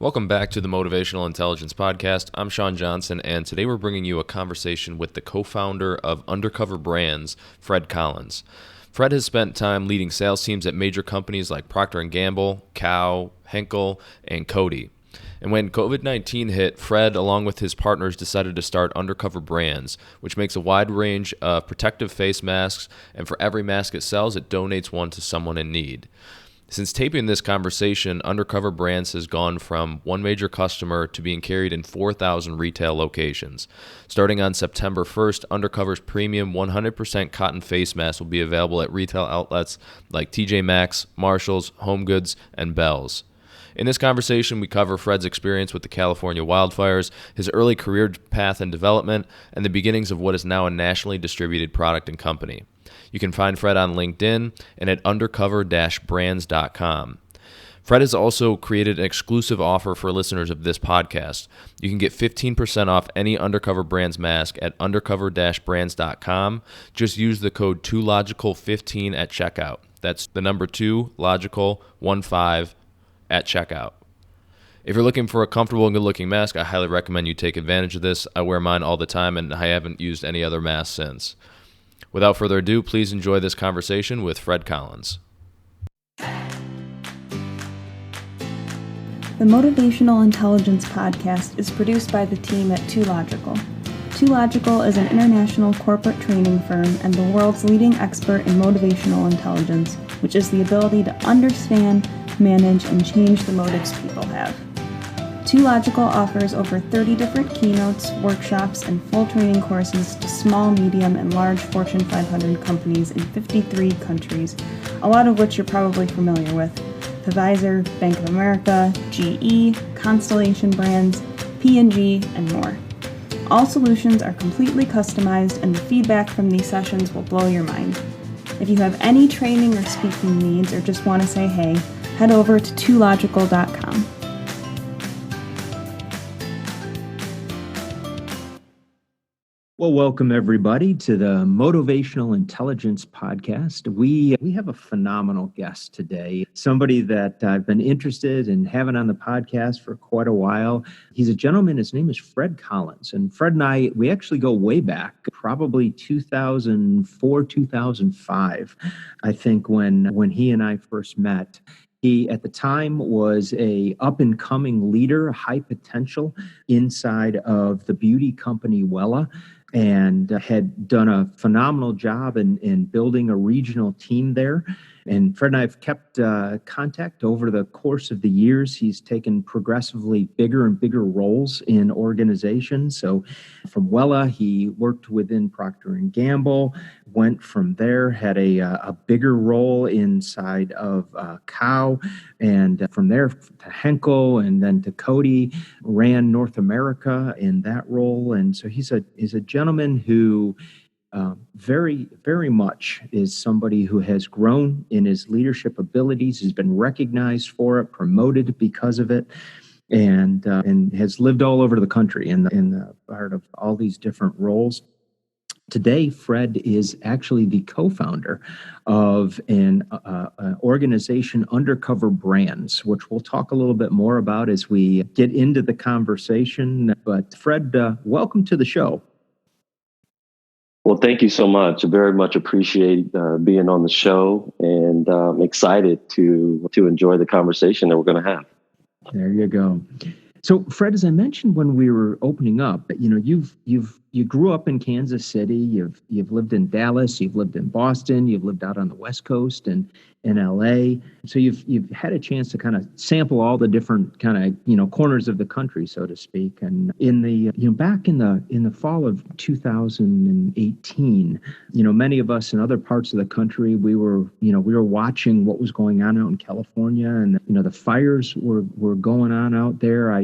Welcome back to the Motivational Intelligence Podcast. I'm Sean Johnson, and today we're bringing you a conversation with the co-founder of Undercover Brands, Fred Collins. Fred has spent time leading sales teams at major companies like Procter & Gamble, Cow, Henkel, and Cody. And when COVID-19 hit, Fred, along with his partners, decided to start Undercover Brands, which makes a wide range of protective face masks, and for every mask it sells, it donates one to someone in need. Since taping this conversation, Undercover Brands has gone from one major customer to being carried in 4,000 retail locations. Starting on September 1st, Undercover's premium 100% cotton face mask will be available at retail outlets like TJ Maxx, Marshalls, HomeGoods, and Bealls. In this conversation, we cover Fred's experience with the California wildfires, his early career path and development, and the beginnings of what is now a nationally distributed product and company. You can find Fred on LinkedIn and at undercover-brands.com. Fred has also created an exclusive offer for listeners of this podcast. You can get 15% off any Undercover Brands mask at undercover-brands.com. Just use the code 2logical15 at checkout. That's the number 2logical15 at checkout. If you're looking for a comfortable and good-looking mask, I highly recommend you take advantage of this. I wear mine all the time, and I haven't used any other mask since. Without further ado, please enjoy this conversation with Fred Collins. The Motivational Intelligence Podcast is produced by the team at 2Logical. 2Logical is an international corporate training firm and the world's leading expert in motivational intelligence, which is the ability to understand, manage, and change the motives people have. 2Logical offers over 30 different keynotes, workshops, and full training courses to small, medium, and large Fortune 500 companies in 53 countries, a lot of which you're probably familiar with: Pfizer, Bank of America, GE, Constellation Brands, P&G, and more. All solutions are completely customized, and the feedback from these sessions will blow your mind. If you have any training or speaking needs or just want to say hey, head over to 2logical.com. Well, welcome everybody to the Motivational Intelligence Podcast. We have a phenomenal guest today, somebody that I've been interested in having on the podcast for quite a while. He's a gentleman, his name is Fred Collins. And Fred and I, we actually go way back, probably 2004, 2005, I think, when he and I first met. He, at the time, was a up-and-coming leader, high potential inside of the beauty company Wella, and had done a phenomenal job in building a regional team there. And Fred and I have kept contact over the course of the years. He's taken progressively bigger and bigger roles in organizations. So from Wella, he worked within Procter & Gamble, went from there, had a bigger role inside of Cow, and from there to Henkel, and then to Cody, ran North America in that role. And so he's a gentleman who very, very much is somebody who has grown in his leadership abilities, has been recognized for it, promoted because of it, and has lived all over the country in the part of all these different roles. Today, Fred is actually the co-founder of an organization, Undercover Brands, which we'll talk a little bit more about as we get into the conversation. But Fred, welcome to the show. Well, thank you so much. I very much appreciate being on the show, and I'm excited to enjoy the conversation that we're going to have. There you go. So, Fred, as I mentioned when we were opening up, you grew up in Kansas City. You've lived in Dallas. You've lived in Boston. You've lived out on the West Coast and in LA. So you've had a chance to kind of sample all the different kind of corners of the country, so to speak. And in the back in the fall of 2018, many of us in other parts of the country, we were watching what was going on out in California, and the fires were going on out there. I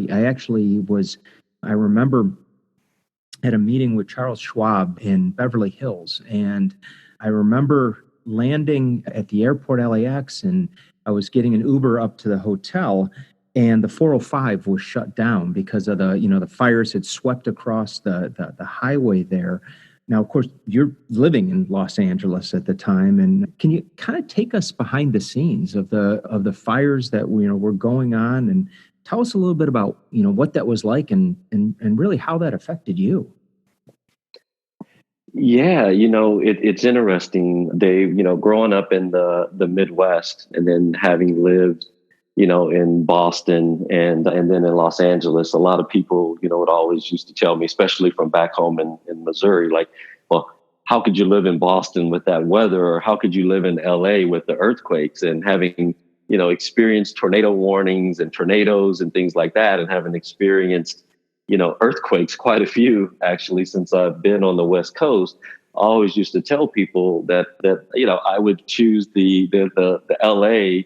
remember at a meeting with Charles Schwab in Beverly Hills, and I remember landing at the airport LAX, and I was getting an Uber up to the hotel, and the 405 was shut down because of the fires had swept across the highway there. Now, of course, you're living in Los Angeles at the time, and can you kind of take us behind the scenes of the fires that were going on, and Tell us a little bit about, what that was like and really how that affected you. Yeah, it's interesting. Dave, growing up in the Midwest and then having lived, in Boston and then in Los Angeles, a lot of people, would always used to tell me, especially from back home in Missouri, like, well, how could you live in Boston with that weather? Or how could you live in LA with the earthquakes and having, experienced tornado warnings and tornadoes and things like that, and having experienced earthquakes, quite a few actually, since I've been on the West Coast. I always used to tell people that I would choose the LA,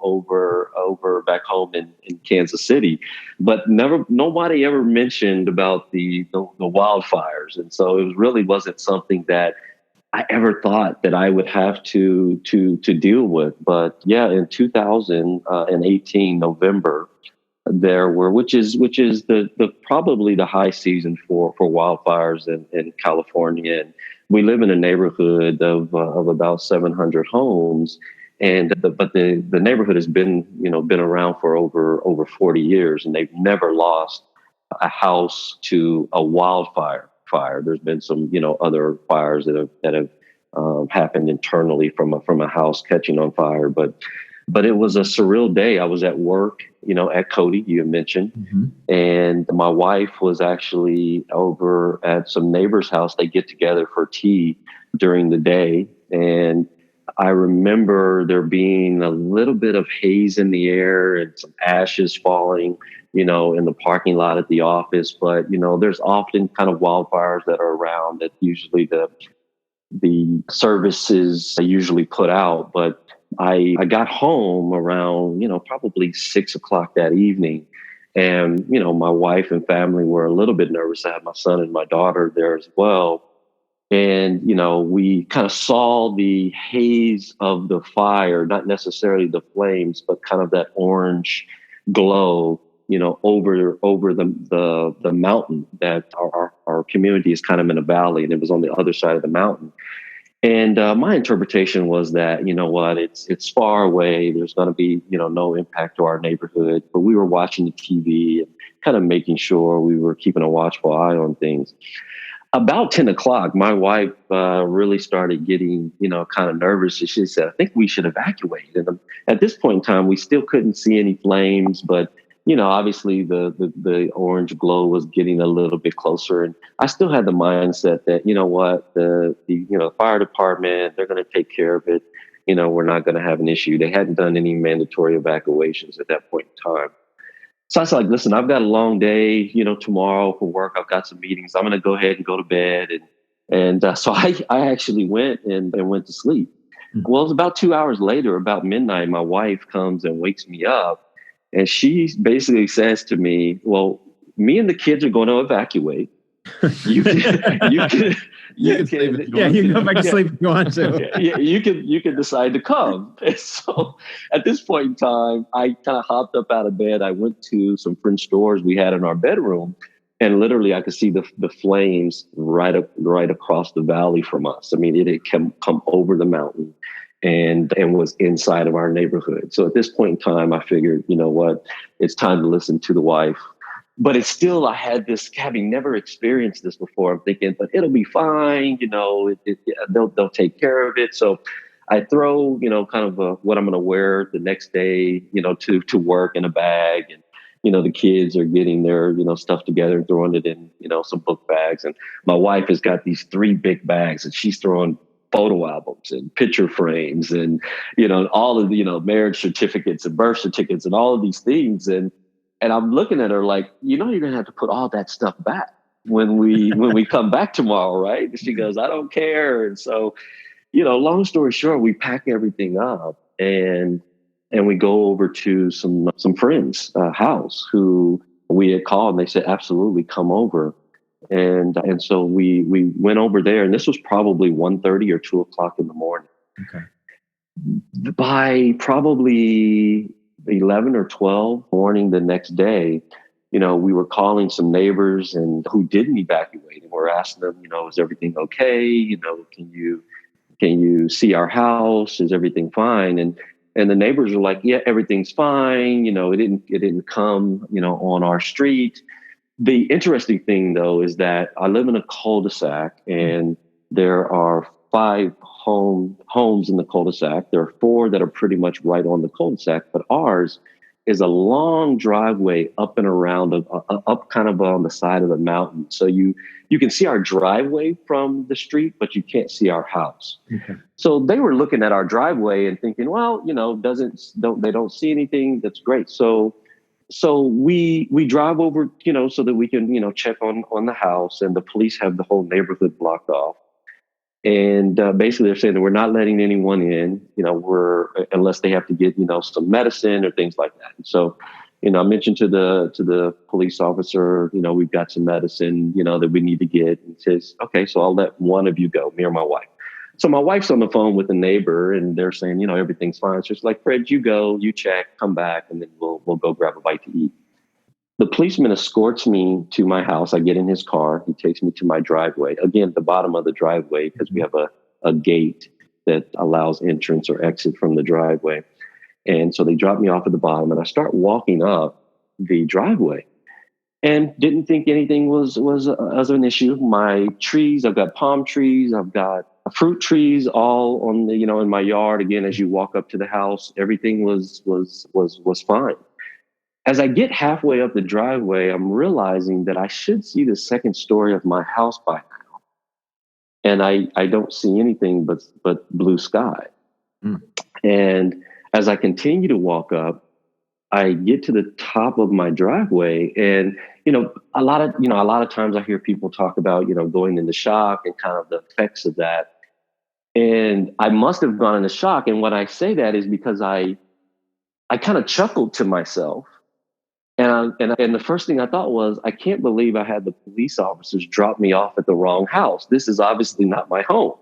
over back home in Kansas City, but nobody ever mentioned about the wildfires, and so it really wasn't something that I ever thought that I would have to deal with. But yeah, in 2018 November, there were, which is the probably the high season for wildfires in California. And we live in a neighborhood of about 700 homes, and but the neighborhood has been around for over 40 years, and they've never lost a house to a wildfire. There's been some other fires that have happened internally from a house catching on fire, but it was a surreal day. I was at work, at Cody, you mentioned, and my wife was actually over at some neighbor's house. They get together for tea during the day. And I remember there being a little bit of haze in the air and some ashes falling, in the parking lot at the office. But, there's often kind of wildfires that are around that usually the services usually put out. But I got home around, probably 6 o'clock that evening. And, my wife and family were a little bit nervous. I had my son and my daughter there as well. And, we kind of saw the haze of the fire, not necessarily the flames, but kind of that orange glow, over the mountain that our community is kind of in a valley, and it was on the other side of the mountain. And my interpretation was that, it's far away. There's going to be, no impact to our neighborhood. But we were watching the TV and kind of making sure we were keeping a watchful eye on things. About 10 o'clock, my wife really started getting, kind of nervous. She said, I think we should evacuate. And at this point in time, we still couldn't see any flames, but obviously the orange glow was getting a little bit closer. And I still had the mindset that, the fire department, they're going to take care of it. We're not going to have an issue. They hadn't done any mandatory evacuations at that point in time. So I was like, listen, I've got a long day, tomorrow for work. I've got some meetings. I'm going to go ahead and go to bed. And so I actually went and went to sleep. Well, it was about 2 hours later, about midnight, my wife comes and wakes me up. And she basically says to me, well, me and the kids are going to evacuate. You can go back to sleep if you want to. You can decide to come. And so at this point in time, I kind of hopped up out of bed. I went to some French doors we had in our bedroom, and literally I could see the flames right across the valley from us. I mean, it had come over the mountain and was inside of our neighborhood. So at this point in time, I figured, it's time to listen to the wife. But it's still, I had this, having never experienced this before, I'm thinking, but it'll be fine, they'll take care of it. So I throw, kind of what I'm going to wear the next day, to work in a bag. And, the kids are getting their, stuff together and throwing it in, some book bags. And my wife has got these 3 big bags, and she's throwing photo albums and picture frames and, all of the, marriage certificates and birth certificates and all of these things. And I'm looking at her like, you're going to have to put all that stuff back when we come back tomorrow, right? And she goes, I don't care. And so, long story short, we pack everything up and we go over to some friends' house who we had called, and they said, absolutely, come over. And so we went over there, and this was probably 1:30 or 2 o'clock in the morning. Okay. By probably 11 or 12 morning the next day, we were calling some neighbors and who didn't evacuate, and we're asking them, is everything okay? Can you see our house? Is everything fine? And And the neighbors were like, yeah, everything's fine. It didn't come, on our street. The interesting thing, though, is that I live in a cul-de-sac, and there are 5 homes in the cul-de-sac. There are 4 that are pretty much right on the cul-de-sac, but ours is a long driveway up and around, up kind of on the side of the mountain. So you can see our driveway from the street, but you can't see our house. Okay. So they were looking at our driveway and thinking, well, they don't see anything. That's great. So we drive over, so that we can, check on the house, and the police have the whole neighborhood blocked off. And basically they're saying that we're not letting anyone in, unless they have to get, some medicine or things like that. And so, I mentioned to the police officer, we've got some medicine, that we need to get. And he says, okay, so I'll let one of you go, me or my wife. So my wife's on the phone with the neighbor, and they're saying, everything's fine. So she's like, Fred, you go, you check, come back, and then we'll go grab a bite to eat. The policeman escorts me to my house. I get in his car. He takes me to my driveway. Again, the bottom of the driveway, because we have a gate that allows entrance or exit from the driveway. And so they drop me off at the bottom, and I start walking up the driveway, and didn't think anything was an issue. My trees, I've got palm trees, I've got fruit trees all on the, in my yard. Again, as you walk up to the house, everything was fine. As I get halfway up the driveway, I'm realizing that I should see the second story of my house by now. And I don't see anything but blue sky. Mm. And as I continue to walk up, I get to the top of my driveway, and, a lot of times I hear people talk about, going into shock and kind of the effects of that. And I must have gone into shock. And when I say that is because I kind of chuckled to myself. And the first thing I thought was, I can't believe I had the police officers drop me off at the wrong house. This is obviously not my home.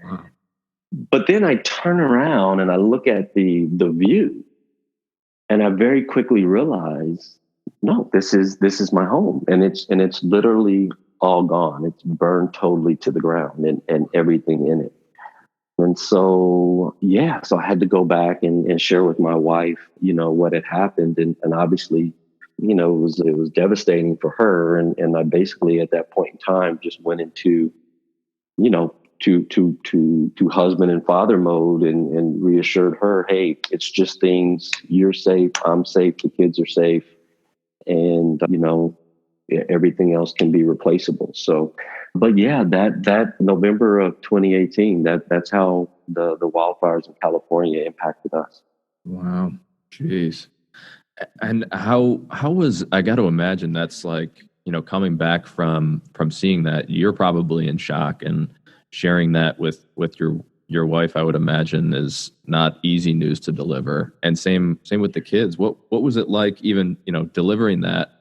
Wow. But then I turn around and I look at the view, and I very quickly realize, no, this is my home, and it's literally all gone. It's burned totally to the ground, and everything in it. And so, so I had to go back and share with my wife, what had happened, and obviously, it was devastating for her. And I basically at that point in time just went into, to husband and father mode, and reassured her, hey, it's just things. You're safe. I'm safe. The kids are safe. And, everything else can be replaceable. So, but yeah, that November of 2018, that's how the wildfires in California impacted us. Wow. Jeez. And how was, I got to imagine that's like, coming back from seeing that, you're probably in shock, and sharing that with your wife, I would imagine, is not easy news to deliver. And same with the kids. What was it like even, delivering that,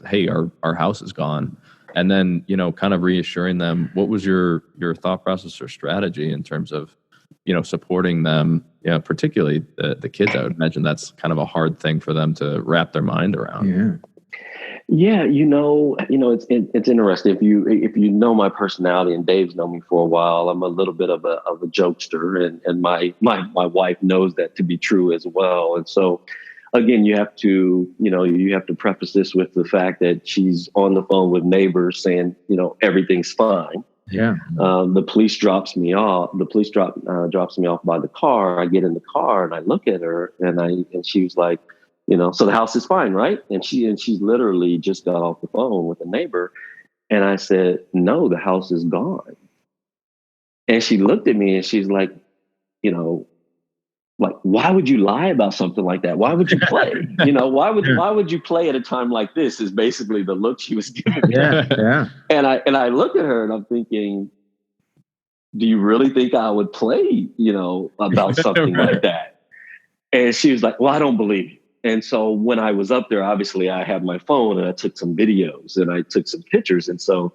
hey, our house is gone, and then, kind of reassuring them? What was your thought process or strategy in terms of, supporting them, particularly the kids? I would imagine that's kind of a hard thing for them to wrap their mind around. Yeah. Yeah, it's interesting. If you know my personality, and Dave's known me for a while, I'm a little bit of a jokester, and my wife knows that to be true as well. And so, again, you have to preface this with the fact that she's on the phone with neighbors saying, everything's fine. Yeah. The police drops me off. The police drops me off by the car. I get in the car and I look at her, and she was like, so the house is fine, right? And she literally just got off the phone with a neighbor. And I said, no, the house is gone. And she looked at me and she's like, like, why would you lie about something like that? Why would you play? Why would you play at a time like this, is basically the look she was giving me. Yeah. And I look at her and I'm thinking, do you really think I would play, about something like that? And she was like, well, I don't believe you. And so when I was up there, obviously I had my phone and I took some videos and I took some pictures. And so,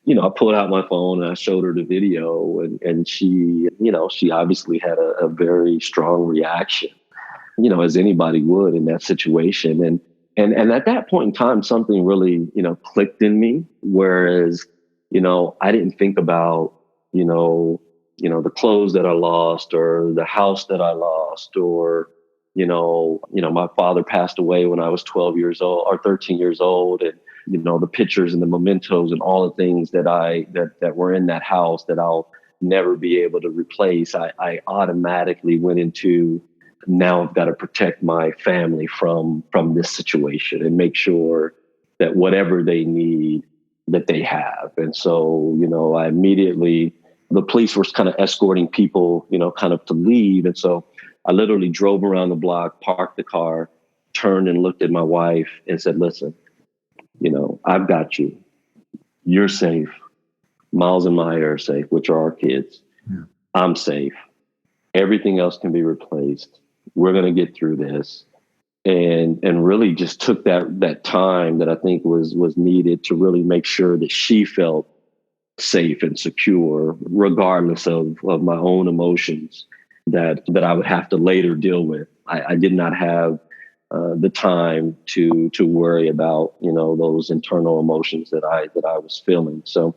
I pulled out my phone and I showed her the video, and she, she obviously had a very strong reaction, as anybody would in that situation. And at that point in time, something really, clicked in me. Whereas, I didn't think about, the clothes that I lost, or the house that I lost, or, My father passed away when I was 12 years old or 13 years old. And, the pictures and the mementos and all the things that were in that house that I'll never be able to replace. I automatically went into, now I've got to protect my family from this situation and make sure that whatever they need, that they have. And so, I immediately, the police were kind of escorting people, kind of to leave. And so I literally drove around the block, parked the car, turned and looked at my wife and said, listen, I've got you. You're safe. Miles and Maya are safe, which are our kids. Yeah. I'm safe. Everything else can be replaced. We're going to get through this. And really just took that time that I think was needed to really make sure that she felt safe and secure, regardless of my own emotions that I would have to later deal with. I did not have the time to worry about, those internal emotions that I was feeling. So,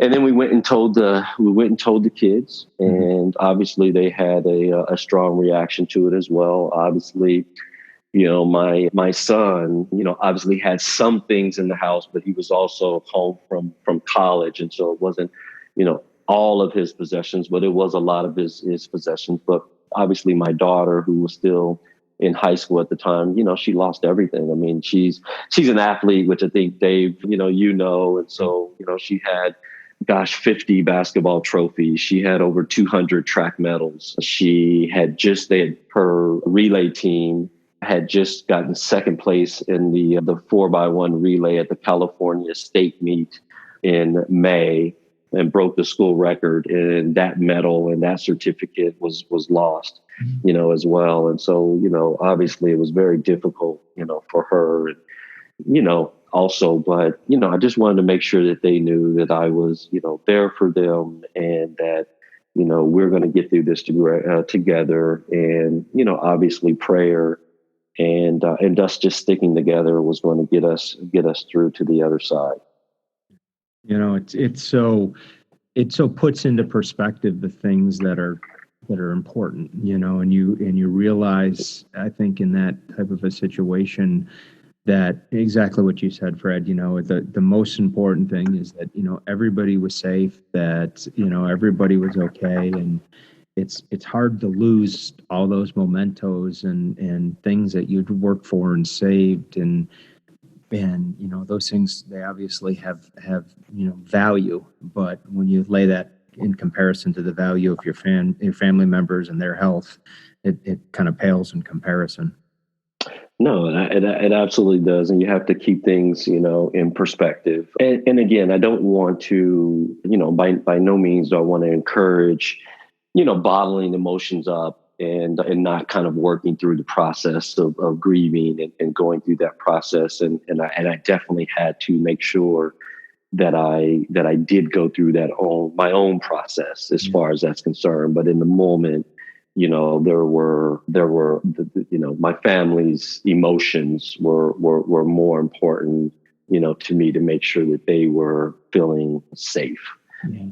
and then we went and told the kids, and obviously they had a strong reaction to it as well. Obviously, my son, obviously had some things in the house, but he was also home from college. And so it wasn't, all of his possessions, but it was a lot of his possessions. But obviously my daughter, who was still in high school at the time, she lost everything. I mean, she's an athlete, which I think Dave, and so, she had, 50 basketball trophies. She had over 200 track medals. Her relay team had just gotten second place in the 4x1 relay at the California state meet in May and broke the school record. And that medal and that certificate was lost, as well. And so, obviously it was very difficult, for her, and, also, but, I just wanted to make sure that they knew that I was, there for them, and that, we're going to get through this together. And, obviously prayer and us just sticking together was going to get us through to the other side. It so puts into perspective the things that are important, and you realize, I think, in that type of a situation, that exactly what you said, Fred, the most important thing is that, everybody was safe, that, everybody was okay. And it's hard to lose all those mementos and things that you'd worked for and saved. And those things, they obviously have value, but when you lay that in comparison to the value of your family members and their health, it kind of pales in comparison. No, it absolutely does. And you have to keep things, in perspective. And again, I don't want to, by no means do I want to encourage, bottling emotions up and not kind of working through the process of grieving and going through that process. And I definitely had to make sure that I did go through my own process as far as that's concerned. But in the moment, there were my family's emotions were more important, to me, to make sure that they were feeling safe.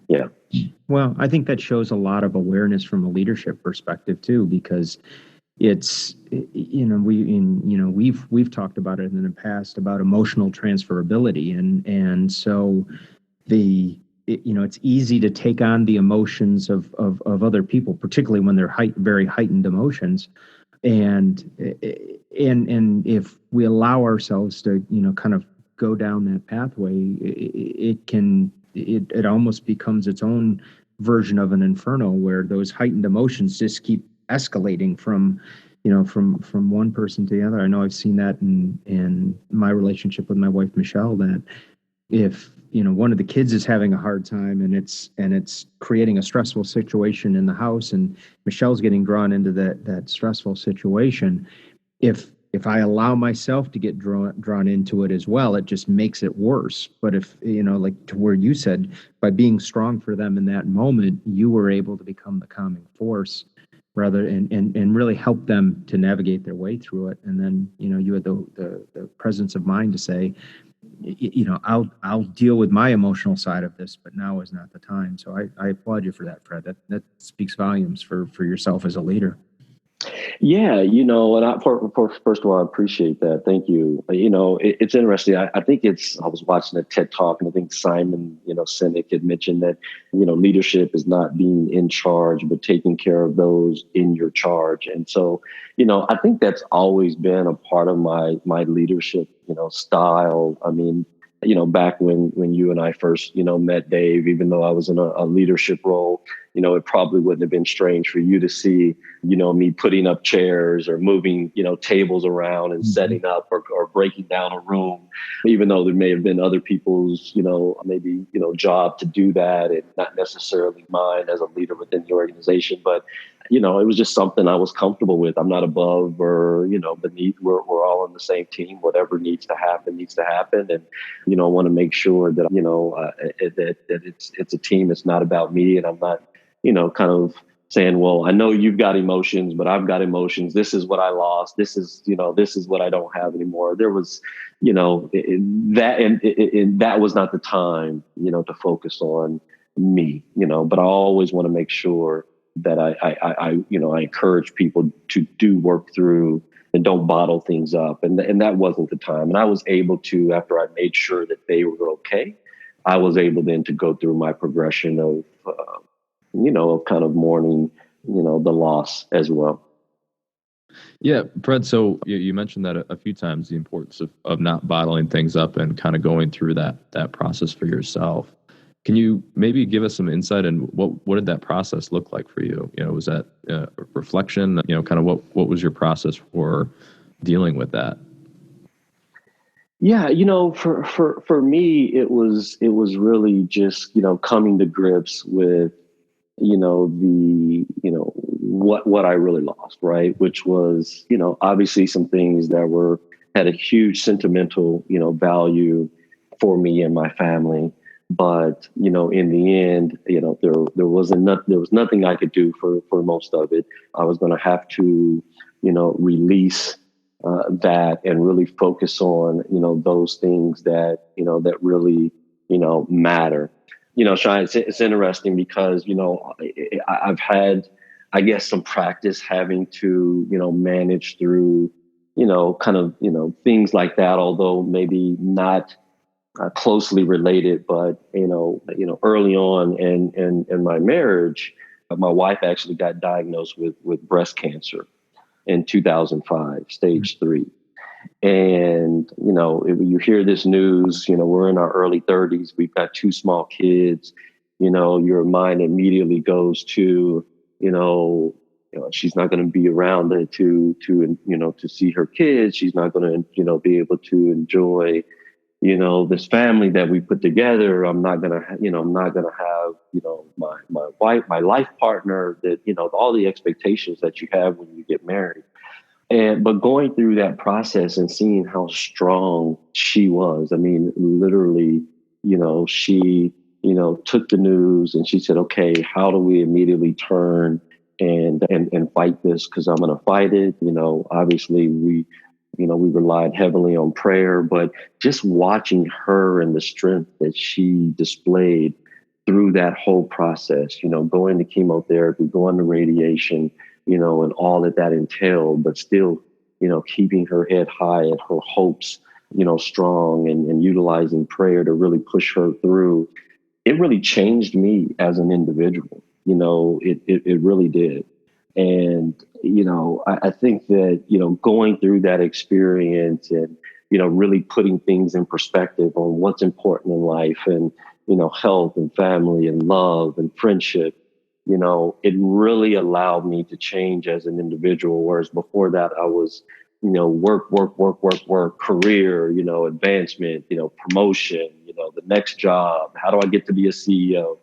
Yeah. Well, I think that shows a lot of awareness from a leadership perspective too, because it's, we've talked about it in the past about emotional transferability. And so it's easy to take on the emotions of other people, particularly when they're very heightened emotions. And if we allow ourselves to, kind of go down that pathway, it almost becomes its own version of an inferno, where those heightened emotions just keep escalating from one person to the other. I know I've seen that in my relationship with my wife, Michelle, that if one of the kids is having a hard time and it's creating a stressful situation in the house, and Michelle's getting drawn into that stressful situation, if I allow myself to get drawn into it as well, it just makes it worse. But if, like to where you said, by being strong for them in that moment, you were able to become the calming force rather and really help them to navigate their way through it. And then, you had the presence of mind to say, I'll deal with my emotional side of this, but now is not the time. So I applaud you for that, Fred. That speaks volumes for yourself as a leader. Yeah, and first of all, I appreciate that. Thank you. It's interesting. I think I was watching a TED talk, and I think Simon, Sinek had mentioned that, leadership is not being in charge, but taking care of those in your charge. And so, I think that's always been a part of my leadership, style. I mean, back when you and I first, met Dave, even though I was in a leadership role, it probably wouldn't have been strange for you to see, me putting up chairs or moving, tables around and setting up or breaking down a room, even though there may have been other people's, maybe, job to do that and not necessarily mine as a leader within the organization. But, it was just something I was comfortable with. I'm not above or, beneath. We're all on the same team. Whatever needs to happen. And, I want to make sure that, that it's a team. It's not about me. And I'm not, kind of saying, well, I know you've got emotions, but I've got emotions. This is what I lost. This is what I don't have anymore. There was, that was not the time, to focus on me, but I always want to make sure that I encourage people to do work through and don't bottle things up. And that wasn't the time. And I was able to, after I made sure that they were okay, I was able then to go through my progression of, of kind of mourning, the loss as well. Yeah, Fred, so you mentioned that a few times, the importance of not bottling things up and kind of going through that process for yourself. Can you maybe give us some insight in what did that process look like for you? Was that reflection? Kind of what was your process for dealing with that? Yeah, for me, it was really just, coming to grips with, what I really lost, right? Which was, obviously some things that had a huge sentimental, value for me and my family. But, in the end, there was nothing I could do for most of it. I was going to have to, release that and really focus on, those things that, that really, matter. Sean, it's interesting because, I've had, I guess, some practice having to, manage through, kind of, things like that, although maybe not closely related, but, early on in my marriage, my wife actually got diagnosed with breast cancer in 2005, stage 3. And, you hear this news, we're in our early 30s, we've got 2 small kids, your mind immediately goes to, she's not going to be around to see her kids. She's not going to, be able to enjoy, this family that we put together. I'm not going to have, my wife, my life partner, that, all the expectations that you have when you get married. But going through that process and seeing how strong she was, I mean, literally, she, took the news and she said, okay, how do we immediately turn and fight this? Because I'm going to fight it. Obviously we relied heavily on prayer, but just watching her and the strength that she displayed through that whole process, going to chemotherapy, going to radiation, and all that entailed, but still, keeping her head high and her hopes, strong and utilizing prayer to really push her through. It really changed me as an individual. It really did. And, I think that, going through that experience and, really putting things in perspective on what's important in life and, health and family and love and friendship, it really allowed me to change as an individual. Whereas before that, I was, work, career, advancement, promotion, the next job. How do I get to be a CEO?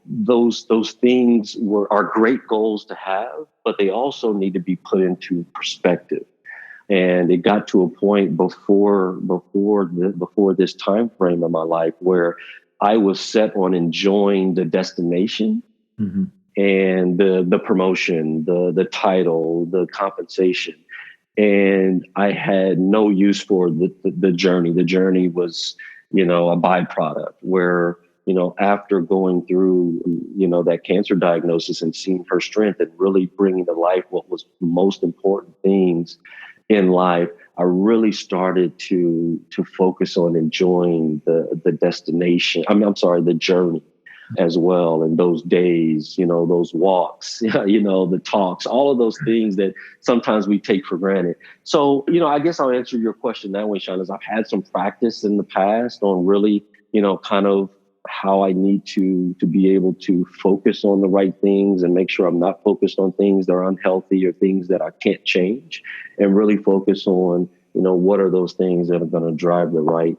Those things are great goals to have, but they also need to be put into perspective. And it got to a point before this time frame of my life where I was set on enjoying the destination. Mm-hmm. And the promotion, the title, the compensation. And I had no use for the journey. The journey was, a byproduct where, after going through, that cancer diagnosis and seeing her strength and really bringing to life what was the most important things in life, I really started to focus on enjoying the destination. I'm sorry, the journey as well. And those days, those walks, the talks, all of those things that sometimes we take for granted. So, I guess I'll answer your question that way, Sean, is I've had some practice in the past on really, kind of how I need to be able to focus on the right things and make sure I'm not focused on things that are unhealthy or things that I can't change, and really focus on, what are those things that are going to drive the right,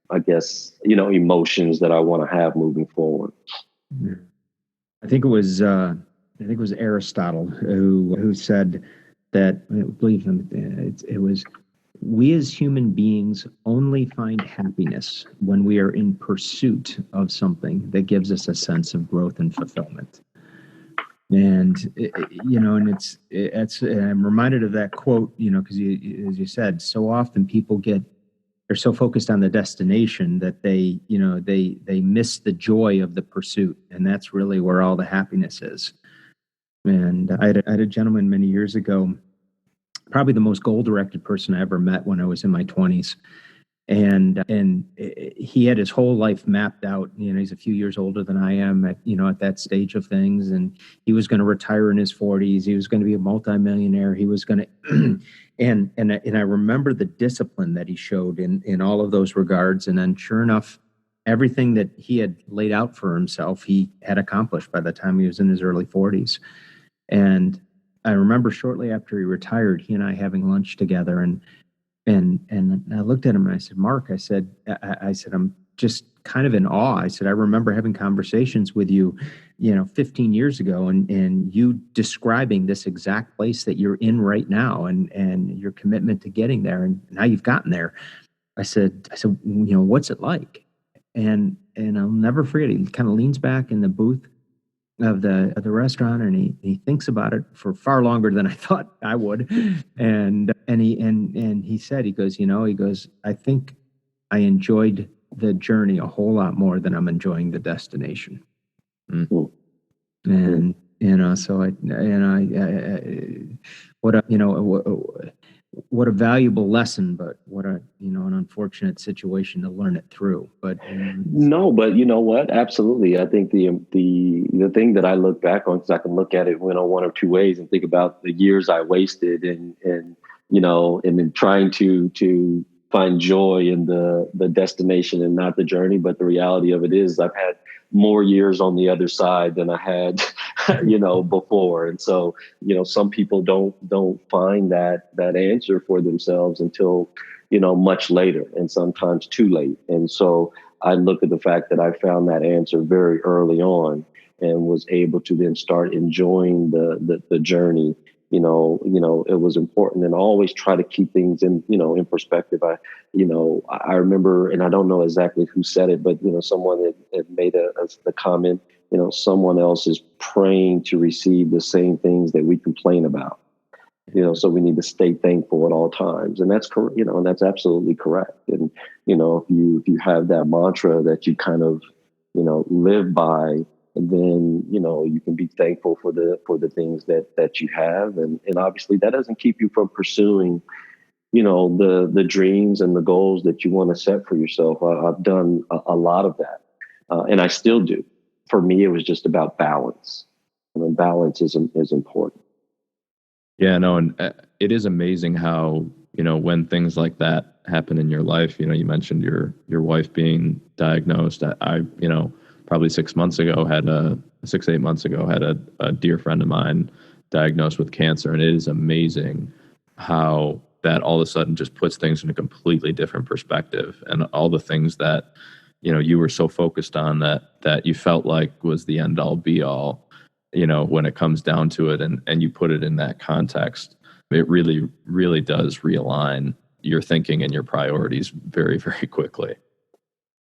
I guess, emotions that I want to have moving forward. I think it was Aristotle who said that, I believe it was, we as human beings only find happiness when we are in pursuit of something that gives us a sense of growth and fulfillment. And I'm reminded of that quote, because as you said, so often people they're so focused on the destination that they miss the joy of the pursuit, and that's really where all the happiness is. And I had a gentleman many years ago, probably the most goal-directed person I ever met when I was in my 20s. And he had his whole life mapped out. He's a few years older than I am at that stage of things. And he was going to retire in his 40s. He was going to be a multimillionaire. He was going to, and I remember the discipline that he showed in all of those regards. And then sure enough, everything that he had laid out for himself, he had accomplished by the time he was in his early 40s. And I remember shortly after he retired, he and I having lunch together, and I looked at him and I said, Mark, I said, I'm just kind of in awe. I said, I remember having conversations with you, 15 years ago, and you describing this exact place that you're in right now, and your commitment to getting there, and now you've gotten there. I said, what's it like? And I'll never forget, he kind of leans back in the booth of the restaurant, and he thinks about it for far longer than I thought I would. And he said, he goes, I think I enjoyed the journey a whole lot more than I'm enjoying the destination. Mm-hmm. And what a valuable lesson, but what an unfortunate situation to learn it through. But you know what? Absolutely. I think the thing that I look back on, because I can look at it one or two ways and think about the years I wasted and then trying to find joy in the destination and not the journey. But the reality of it is I've had more years on the other side than I had, before. And so, some people don't find that answer for themselves until, much later, and sometimes too late. And so I look at the fact that I found that answer very early on and was able to then start enjoying the journey. It was important, and always try to keep things in perspective. I remember, and I don't know exactly who said it, but, someone had made a comment, someone else is praying to receive the same things that we complain about, so we need to stay thankful at all times. And that's correct, and that's absolutely correct. And, if you have that mantra that you kind of, live by, and then, you can be thankful for the things that you have. And obviously that doesn't keep you from pursuing, the dreams and the goals that you want to set for yourself. I've done a lot of that. And I still do. For me, it was just about balance. Balance is important. Yeah, no, and it is amazing how, when things like that happen in your life, you mentioned your wife being diagnosed. I probably 6 months ago had 8 months ago had a dear friend of mine diagnosed with cancer. And it is amazing how that all of a sudden just puts things in a completely different perspective, and all the things that, you were so focused on that you felt like was the end all be all, when it comes down to it, and you put it in that context, it really, really does realign your thinking and your priorities very, very quickly.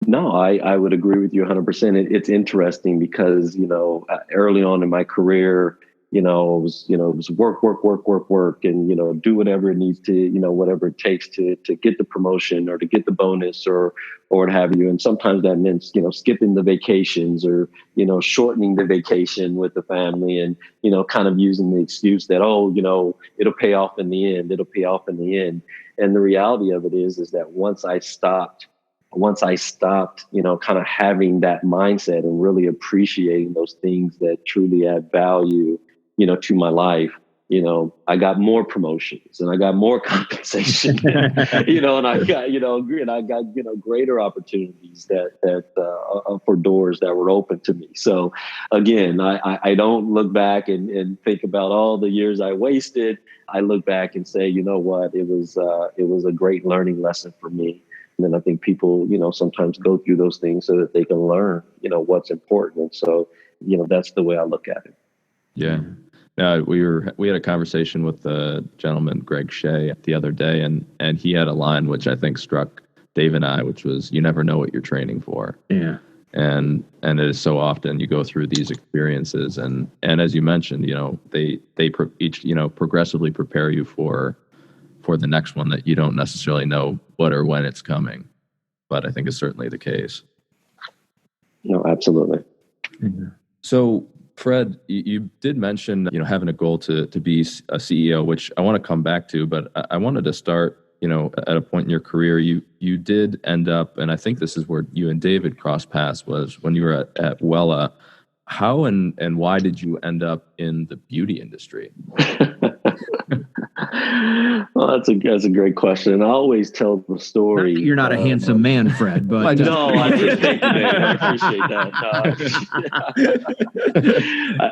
No, I would agree with you 100%. It's interesting because, early on in my career, it was work, and, do whatever it needs to, whatever it takes to get the promotion or to get the bonus or what have you. And sometimes that meant, skipping the vacations or, shortening the vacation with the family and, kind of using the excuse that, it'll pay off in the end. It'll pay off in the end. And the reality of it is that once I stopped, kind of having that mindset and really appreciating those things that truly add value, to my life, I got more promotions and I got more compensation, and I got, greater opportunities that for doors that were open to me. So again, I don't look back and think about all the years I wasted. I look back and say, you know what, it was a great learning lesson for me. And then I think people, sometimes go through those things so that they can learn, what's important. And so, that's the way I look at it. Yeah. We had a conversation with the gentleman, Greg Shea, the other day, and he had a line which I think struck Dave and I, which was, you never know what you're training for. Yeah. And it is so often you go through these experiences and as you mentioned, they each, progressively prepare you for the next one that you don't necessarily know what or when it's coming, but I think is certainly the case. No, absolutely. Mm-hmm. So Fred, you did mention, having a goal to be a CEO, which I want to come back to, but I wanted to start, at a point in your career, you did end up, and I think this is where you and David crossed paths, was when you were at Wella. How and why did you end up in the beauty industry? Well, that's a great question. And I always tell the story. You're not a handsome man, Fred, but no, I appreciate that.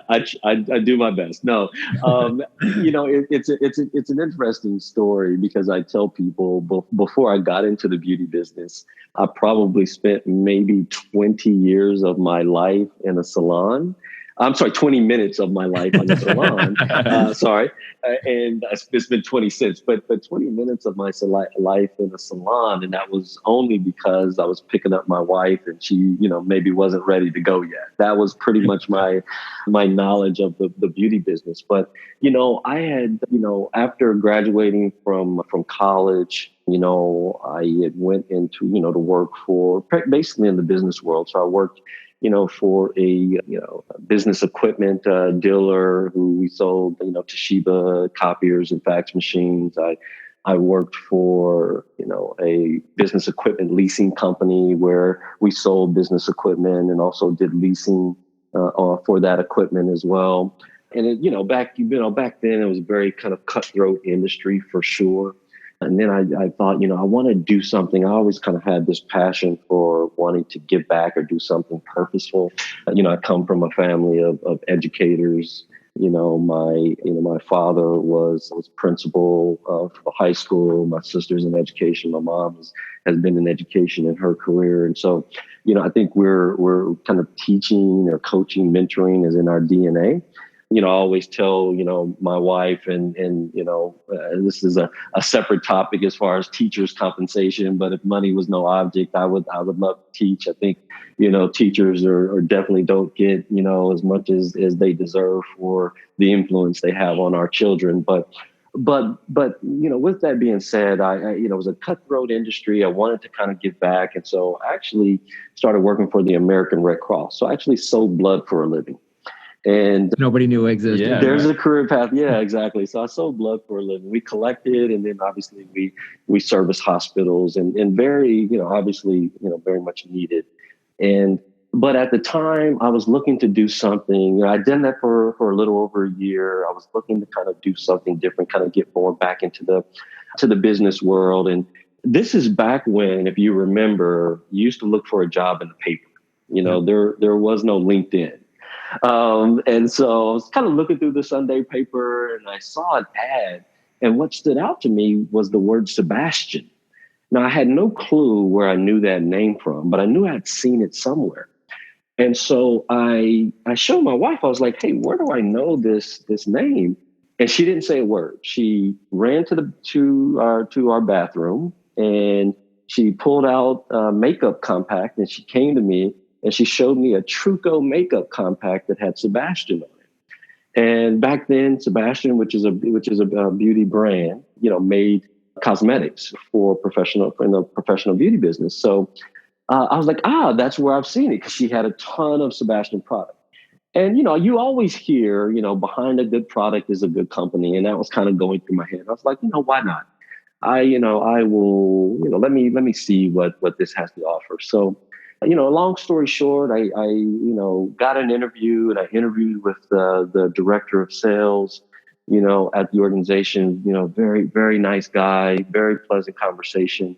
I do my best. No, it's an interesting story because I tell people before I got into the beauty business, I probably spent maybe 20 years of my life in a salon. I'm sorry, 20 minutes of my life in a salon. And it's been 20 since, but 20 minutes of my life in a salon. And that was only because I was picking up my wife and she, maybe wasn't ready to go yet. That was pretty much my knowledge of the beauty business. But, I had, after graduating from college, I had went into, to work for basically in the business world. So I worked for a business equipment dealer who we sold Toshiba copiers and fax machines. I worked for a business equipment leasing company where we sold business equipment and also did leasing for that equipment as well. And back then it was a very kind of cutthroat industry for sure. And then I thought, I want to do something. I always kind of had this passion for wanting to give back or do something purposeful. I come from a family of educators. My father was principal of a high school. My sister's in education. My mom has been in education in her career. And so, I think we're kind of teaching or coaching, mentoring is in our DNA. I always tell, my wife and this is a separate topic as far as teachers' compensation, but if money was no object, I would love to teach. I think, teachers are definitely don't get, as much as they deserve for the influence they have on our children. But with that being said, it was a cutthroat industry. I wanted to kind of give back. And so I actually started working for the American Red Cross. So I actually sold blood for a living. And nobody knew existed. Yeah, there's a career path. Yeah, exactly. So I sold blood for a living. We collected, and then obviously we service hospitals and very, obviously, very much needed. But at the time I was looking to do something. I'd done that for a little over a year. I was looking to kind of do something different, kind of get more back into the business world. And this is back when, if you remember, you used to look for a job in the paper. There was no LinkedIn. And so I was kind of looking through the Sunday paper and I saw an ad. And what stood out to me was the word Sebastian. Now, I had no clue where I knew that name from, but I knew I'd seen it somewhere. And so I showed my wife, I was like, hey, where do I know this name? And she didn't say a word. She ran to our bathroom and she pulled out a makeup compact and she came to me and she showed me a Truco makeup compact that had Sebastian on it. And back then, Sebastian, which is a beauty brand, made cosmetics in the professional beauty business. So I was like, that's where I've seen it, because she had a ton of Sebastian product. And, you always hear, behind a good product is a good company. And that was kind of going through my head. I was like, why not? I will, let me see what this has to offer. So, long story short, I got an interview, and I interviewed with the director of sales, at the organization, very, very nice guy, very pleasant conversation.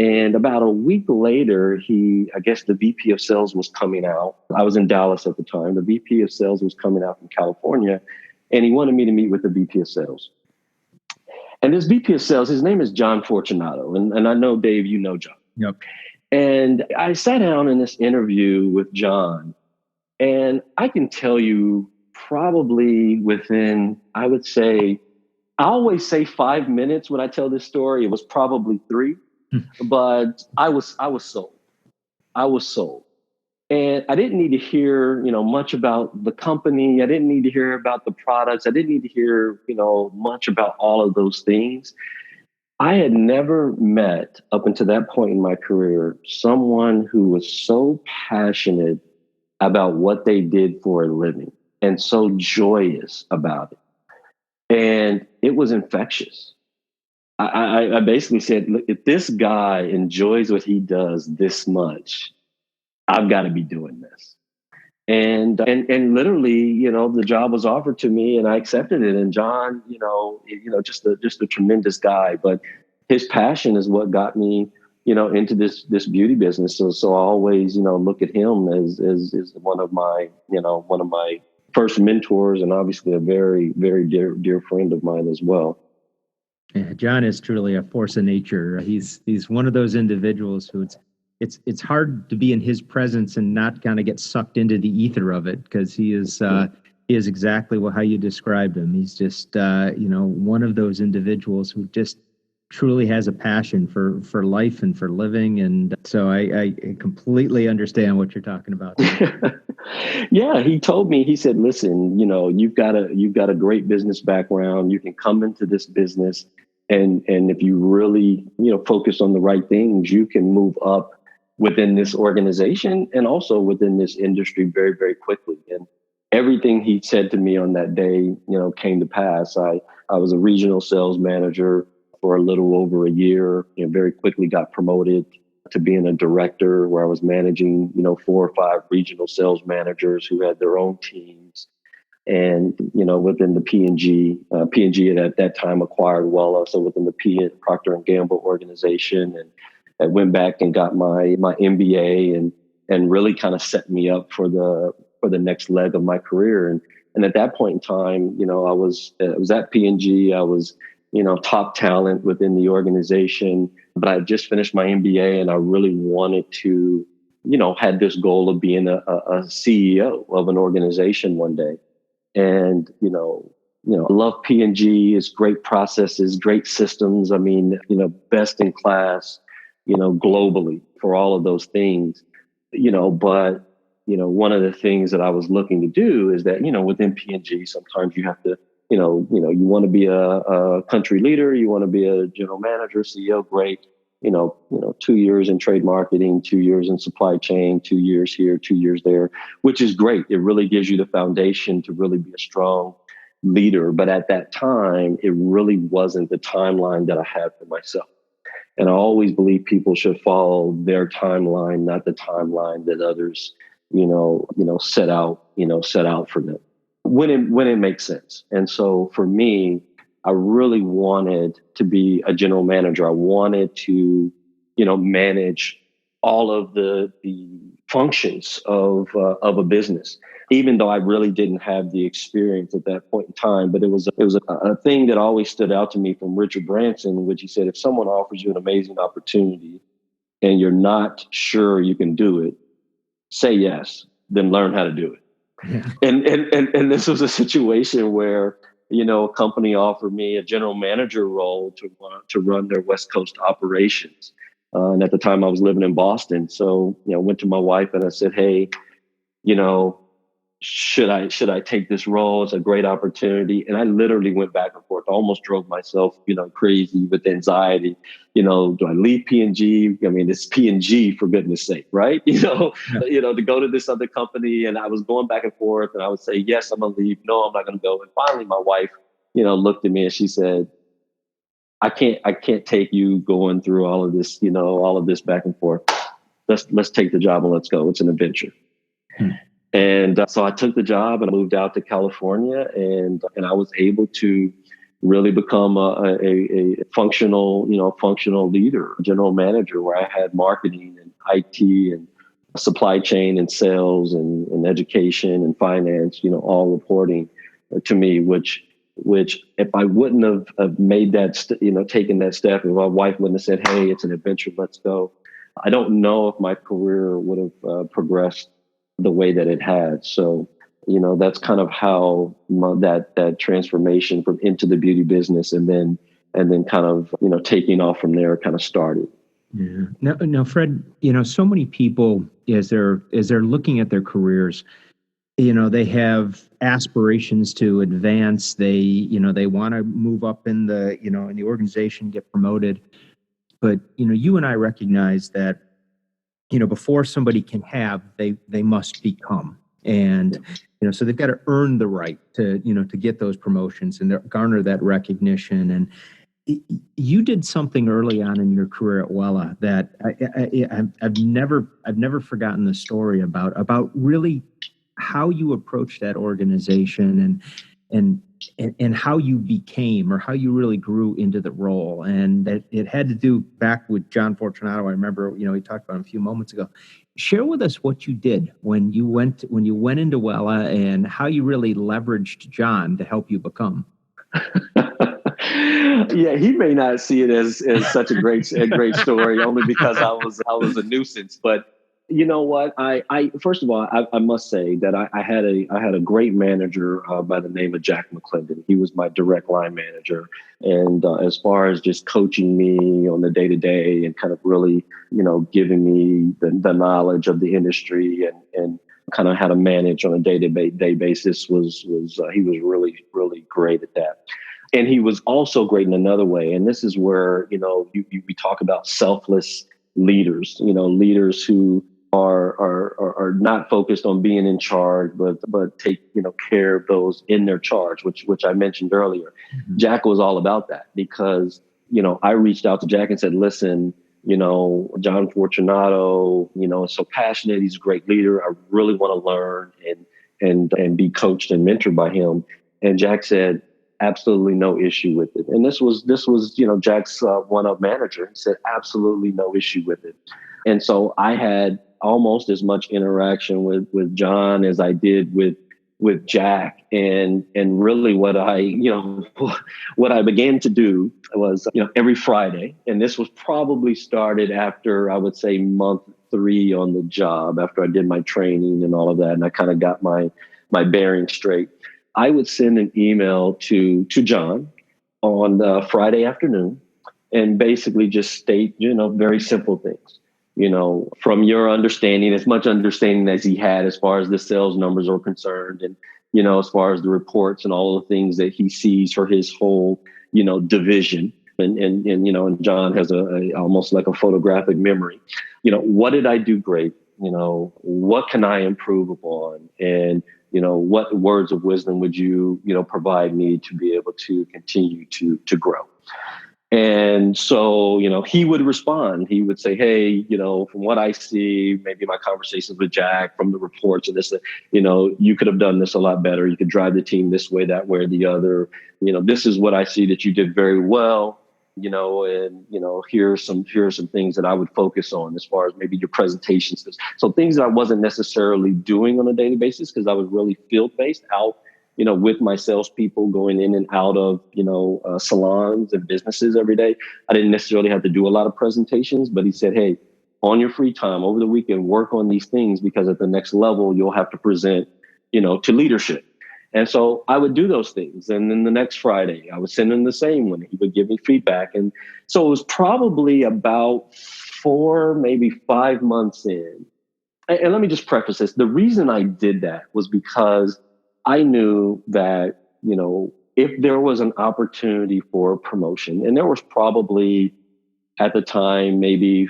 And about a week later, I guess the VP of sales was coming out. I was in Dallas at the time. The VP of sales was coming out from California, and he wanted me to meet with the VP of sales. And this VP of sales, his name is John Fortunato. And I know, Dave, you know John. Yep. And I sat down in this interview with John, and I can tell you probably within, I would say, I always say 5 minutes when I tell this story. It was probably 3. But I was sold. I was sold. And I didn't need to hear, much about the company. I didn't need to hear about the products. I didn't need to hear, much about all of those things. I had never met, up until that point in my career, someone who was so passionate about what they did for a living and so joyous about it. And it was infectious. I basically said, look, if this guy enjoys what he does this much, I've got to be doing this. And literally, the job was offered to me, and I accepted it. And John, just a tremendous guy, but his passion is what got me, into this beauty business. So I always, look at him as one of my first mentors, and obviously a very, very dear friend of mine as well. Yeah, John is truly a force of nature. He's one of those individuals who it's hard to be in his presence and not kind of get sucked into the ether of it, because he is exactly how you described him. He's just one of those individuals who just truly has a passion for life and for living. And so I completely understand what you're talking about. Yeah, he told me, he said, listen, you've got a great business background. You can come into this business, and if you really, focus on the right things, you can move up within this organization and also within this industry very, very quickly. And everything he said to me on that day, came to pass. I was a regional sales manager for a little over a year, and very quickly got promoted to being a director, where I was managing, 4 or 5 regional sales managers who had their own teams. And, within the P&G at that time acquired Wella. So within the Procter & Gamble organization, and I went back and got my MBA, and really kind of set me up for the next leg of my career. And at that point in time, I was at P&G. I was, top talent within the organization, but I had just finished my MBA, and I really wanted to, had this goal of being a CEO of an organization one day. And, I love P&G. It's great processes, great systems. I mean, best in class, globally for all of those things, but, one of the things that I was looking to do is that, within P&G, sometimes you have to, you want to be a country leader, you want to be a general manager, CEO, great. 2 years in trade marketing, 2 years in supply chain, 2 years here, 2 years there, which is great. It really gives you the foundation to really be a strong leader. But at that time, it really wasn't the timeline that I had for myself. And I always believe people should follow their timeline, not the timeline that others, set out for them when it makes sense. And so for me, I really wanted to be a general manager. I wanted to, manage all of the functions of a business, even though I really didn't have the experience at that point in time. But it was a thing that always stood out to me from Richard Branson, which he said, if someone offers you an amazing opportunity and you're not sure you can do it, say yes, then learn how to do it. Yeah. And this was a situation where, a company offered me a general manager role to run their West Coast operations. And at the time I was living in Boston. So, I went to my wife and I said, hey, should I take this role? It's a great opportunity. And I literally went back and forth, almost drove myself, crazy with anxiety. Do I leave P&G? I mean, it's P&G, for goodness sake, right? To go to this other company. And I was going back and forth, and I would say, yes, I'm going to leave. No, I'm not going to go. And finally my wife, looked at me and she said, I can't take you going through all of this back and forth. Let's take the job and let's go. It's an adventure. And so I took the job and I moved out to California, and I was able to really become a functional leader, general manager, where I had marketing and IT and supply chain and sales and education and finance, all reporting to me, which if I wouldn't have made that, taken that step, if my wife wouldn't have said, hey, it's an adventure, let's go, I don't know if my career would have progressed the way that it had. So, that's kind of how that transformation from into the beauty business and then kind of, taking off from there kind of started. Yeah. Now, Fred, so many people, as they're looking at their careers, they have aspirations to advance. They want to move up in the, in the organization, get promoted. But, you and I recognize that, before somebody can have, they must become. And, so they've got to earn the right to, to get those promotions and garner that recognition. And you did something early on in your career at Wella that I've never forgotten the story about really how you approached that organization and how you became, or how you really grew into the role. And that it had to do back with John Fortunato. I remember, he talked about him a few moments ago. Share with us what you did when you went into Wella, and how you really leveraged John to help you become. Yeah, he may not see it as such a great story, only because I was a nuisance. But you know what? I first of all, I must say that I had a great manager by the name of Jack McClendon. He was my direct line manager, and as far as just coaching me on the day to day and kind of really, giving me the knowledge of the industry and kind of how to manage on a day to day basis was he was really, really great at that. And he was also great in another way. And this is where, we talk about selfless leaders, leaders who are not focused on being in charge, but take, care of those in their charge, which I mentioned earlier. Mm-hmm. Jack was all about that because, I reached out to Jack and said, listen, John Fortunato, is so passionate. He's a great leader. I really want to learn and be coached and mentored by him. And Jack said, absolutely no issue with it. And this was Jack's one-up manager. He said, absolutely no issue with it. And so I had almost as much interaction with John as I did with Jack. And really what I began to do was, every Friday, and this was probably started after, I would say, month 3 on the job, after I did my training and all of that. And I kind of got my bearings straight. I would send an email to John on Friday afternoon and basically just state, very simple things, from your understanding, as much understanding as he had as far as the sales numbers are concerned, and, as far as the reports and all the things that he sees for his whole, division. And John has a almost like a photographic memory. What did I do great? What can I improve upon? And what words of wisdom would you, provide me to be able to continue to grow? And so, he would respond. He would say, hey, from what I see, maybe my conversations with Jack, from the reports and this, you could have done this a lot better. You could drive the team this way, that way, or the other. This is what I see that you did very well. And here are some things that I would focus on as far as maybe your presentations. So things that I wasn't necessarily doing on a daily basis because I was really field based out, with my salespeople going in and out of, salons and businesses every day. I didn't necessarily have to do a lot of presentations, but he said, hey, on your free time over the weekend, work on these things because at the next level, you'll have to present, to leadership. And so I would do those things. And then the next Friday, I would send him the same one. He would give me feedback. And so it was probably about 4, maybe 5 months in and let me just preface this. The reason I did that was because I knew that, if there was an opportunity for promotion, and there was probably at the time, maybe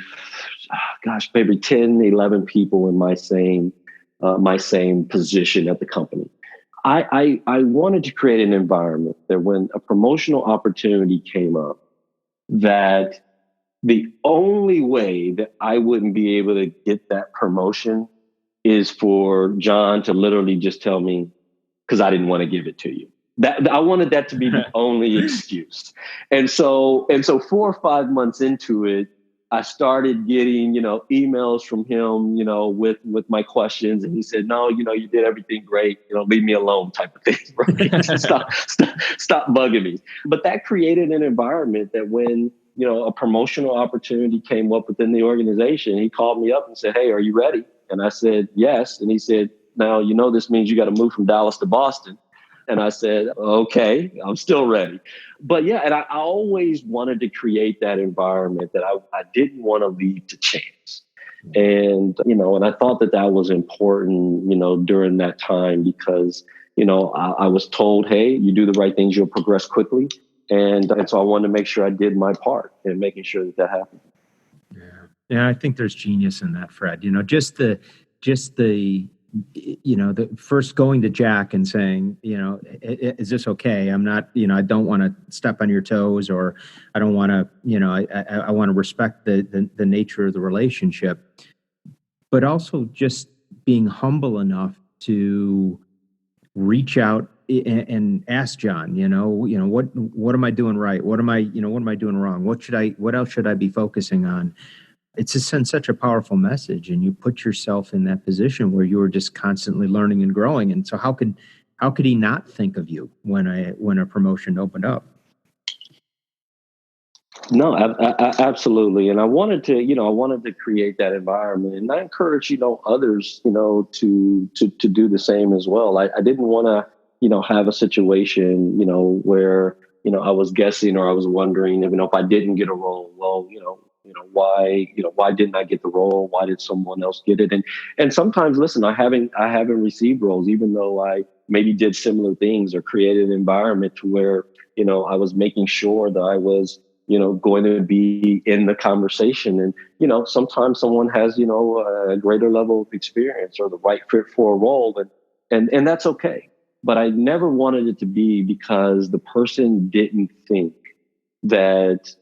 10, 11 people in my same position at the company. I wanted to create an environment that when a promotional opportunity came up, that the only way that I wouldn't be able to get that promotion is for John to literally just tell me, because I didn't want to give it to you. That I wanted that to be the only excuse. And so 4 or 5 months into it, I started getting, emails from him, with my questions. And he said, no, you did everything great. Leave me alone type of thing. Right? Stop bugging me. But that created an environment that when, a promotional opportunity came up within the organization, he called me up and said, hey, are you ready? And I said, yes. And he said, now, this means you got to move from Dallas to Boston. And I said, okay, I'm still ready. But yeah, and I always wanted to create that environment that I didn't want to leave to chance. And, and I thought that was important, during that time because, I was told, hey, you do the right things, you'll progress quickly. And so I wanted to make sure I did my part in making sure that happened. Yeah, I think there's genius in that, Fred. Just the the first going to Jack and saying, is this okay? I'm not, I don't want to step on your toes, or I don't want to, I want to respect the nature of the relationship, but also just being humble enough to reach out and ask John, what am I doing right? What am I doing wrong? What else should I be focusing on? It's just sends such a powerful message, and you put yourself in that position where you are just constantly learning and growing. And so how could he not think of you when a promotion opened up? No, absolutely. And I wanted to create that environment, and I encourage, others, to do the same as well. I didn't want to, have a situation, where, I was guessing or I was wondering if I didn't get a role, well, why didn't I get the role? Why did someone else get it? And sometimes, listen, I haven't received roles, even though I maybe did similar things or created an environment to where, I was making sure that I was, going to be in the conversation. And, sometimes someone has, a greater level of experience or the right fit for a role, and that's okay. But I never wanted it to be because the person didn't think that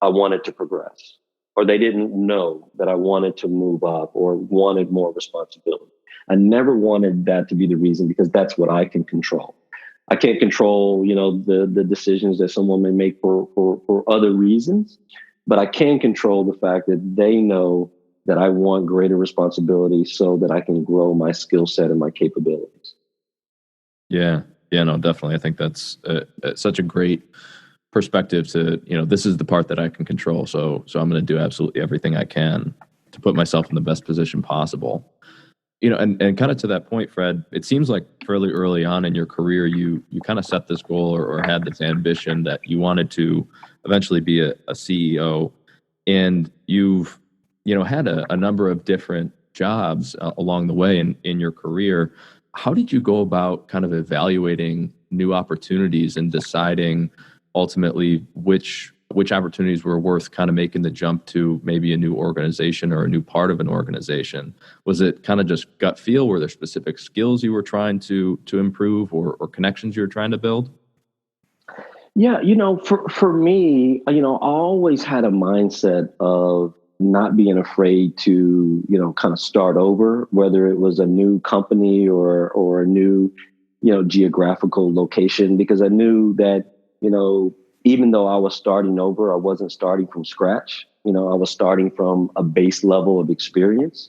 I wanted to progress, or they didn't know that I wanted to move up or wanted more responsibility. I never wanted that to be the reason, because that's what I can control. I can't control, the decisions that someone may make for other reasons, but I can control the fact that they know that I want greater responsibility so that I can grow my skill set and my capabilities. Yeah, no, definitely. I think that's such a great perspective to, this is the part that I can control. So I'm going to do absolutely everything I can to put myself in the best position possible. And kind of to that point, Fred, it seems like fairly early on in your career, you kind of set this goal or had this ambition that you wanted to eventually be a CEO, and you've, had a number of different jobs along the way in your career. How did you go about kind of evaluating new opportunities and deciding ultimately which opportunities were worth kind of making the jump to maybe a new organization or a new part of an organization? Was it kind of just gut feel? Were there specific skills you were trying to improve or connections you were trying to build? Yeah, for me, I always had a mindset of not being afraid to, kind of start over, whether it was a new company or a new, geographical location, because I knew that, even though I was starting over, I wasn't starting from scratch. I was starting from a base level of experience.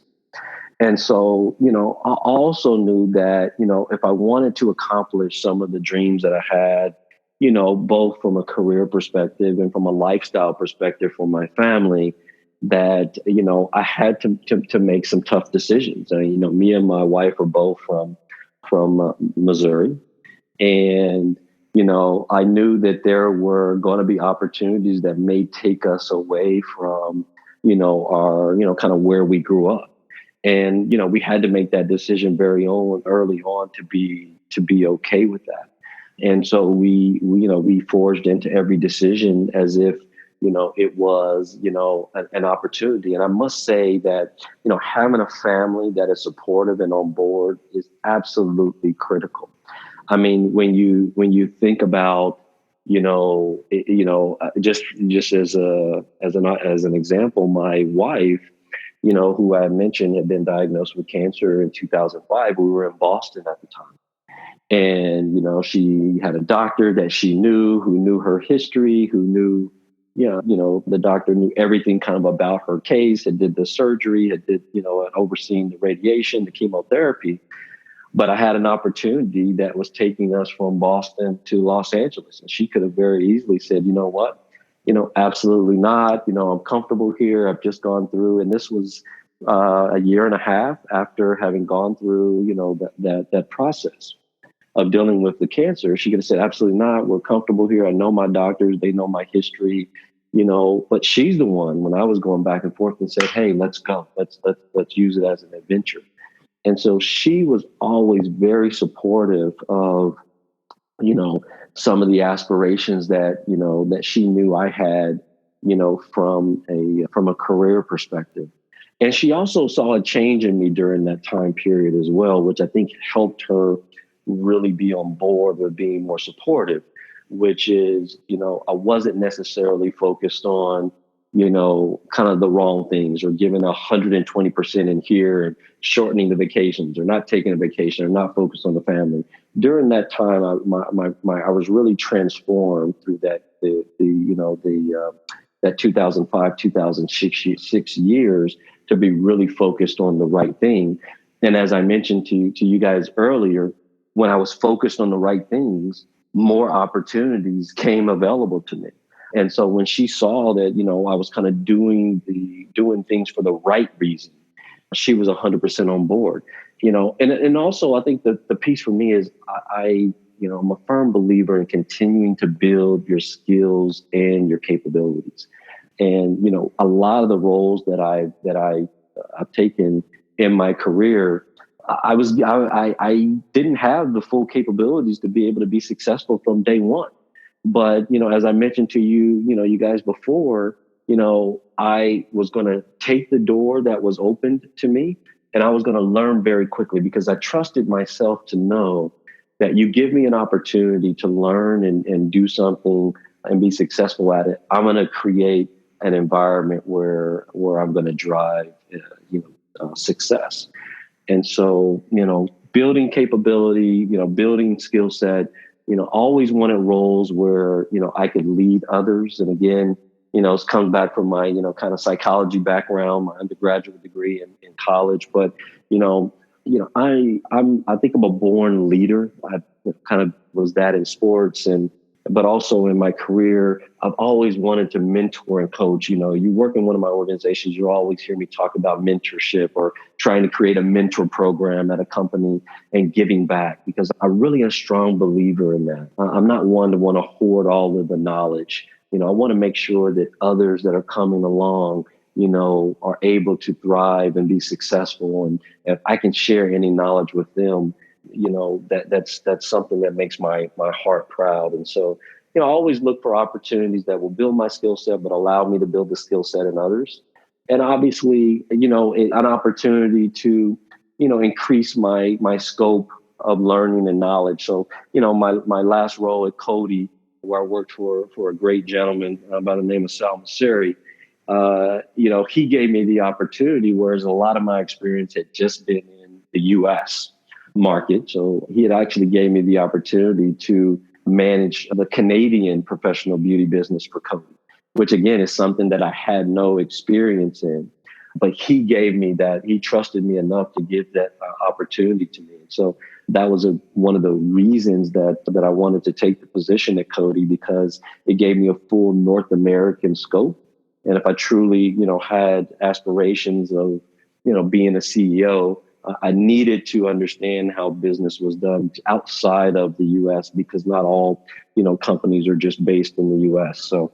And so, I also knew that, if I wanted to accomplish some of the dreams that I had, both from a career perspective and from a lifestyle perspective for my family, that, I had to make some tough decisions. Me and my wife are both from Missouri. And, I knew that there were going to be opportunities that may take us away from, our, kind of where we grew up. And, we had to make that decision early on to be okay with that. And so we forged into every decision as if, it was, an opportunity. And I must say that, having a family that is supportive and on board is absolutely critical. I mean, when you think about, just as an example, my wife, who I mentioned had been diagnosed with cancer in 2005. We were in Boston at the time. And, she had a doctor that she knew, who knew her history, who knew, the doctor knew everything kind of about her case, had did the surgery, had overseen the radiation, the chemotherapy. But I had an opportunity that was taking us from Boston to Los Angeles. And she could have very easily said, you know what? Absolutely not. I'm comfortable here. I've just gone through, and this was a year and a half after having gone through, that process of dealing with the cancer. She could have said, absolutely not. We're comfortable here. I know my doctors. They know my history, but she's the one when I was going back and forth and said, hey, let's go. Let's use it as an adventure. And so she was always very supportive of, some of the aspirations that, that she knew I had, from a career perspective. And she also saw a change in me during that time period as well, which I think helped her really be on board with being more supportive, which is, I wasn't necessarily focused on, kind of the wrong things, or giving 120% in here and shortening the vacations, or not taking a vacation, or not focused on the family. During that time, I was really transformed through that, that 2005, 2006 years, to be really focused on the right thing. And as I mentioned to you guys earlier, when I was focused on the right things, more opportunities came available to me. And so when she saw that, I was kind of doing things for the right reason, she was 100% on board, and also I think that the piece for me is I'm a firm believer in continuing to build your skills and your capabilities. And, a lot of the roles that I've taken in my career, I didn't have the full capabilities to be able to be successful from day one. But, as I mentioned to you, you guys before, I was going to take the door that was opened to me, and I was going to learn very quickly, because I trusted myself to know that you give me an opportunity to learn and do something and be successful at it. I'm going to create an environment where I'm going to drive, success. And so, building capability, building skill set, always wanted roles where, I could lead others. And again, it comes back from my, kind of psychology background, my undergraduate degree in college. But, I think I'm a born leader. I kind of was that in sports, but also in my career, I've always wanted to mentor and coach. You work in one of my organizations, you always hear me talk about mentorship, or trying to create a mentor program at a company and giving back, because I'm really a strong believer in that. I'm not one to want to hoard all of the knowledge. I want to make sure that others that are coming along, are able to thrive and be successful. And if I can share any knowledge with them, that's something that makes my heart proud. And so, I always look for opportunities that will build my skill set, but allow me to build the skill set in others. And obviously, an opportunity to, increase my scope of learning and knowledge. So, my last role at Cody, where I worked for a great gentleman by the name of Sal Masseri, he gave me the opportunity, whereas a lot of my experience had just been in the U.S. market. So he had actually gave me the opportunity to manage the Canadian professional beauty business for Cody, which again is something that I had no experience in. But he gave me that. He trusted me enough to give that opportunity to me. So that was one of the reasons that I wanted to take the position at Cody, because it gave me a full North American scope. And if I truly, had aspirations of, being a CEO, I needed to understand how business was done outside of the U.S., because not all, companies are just based in the U.S. So,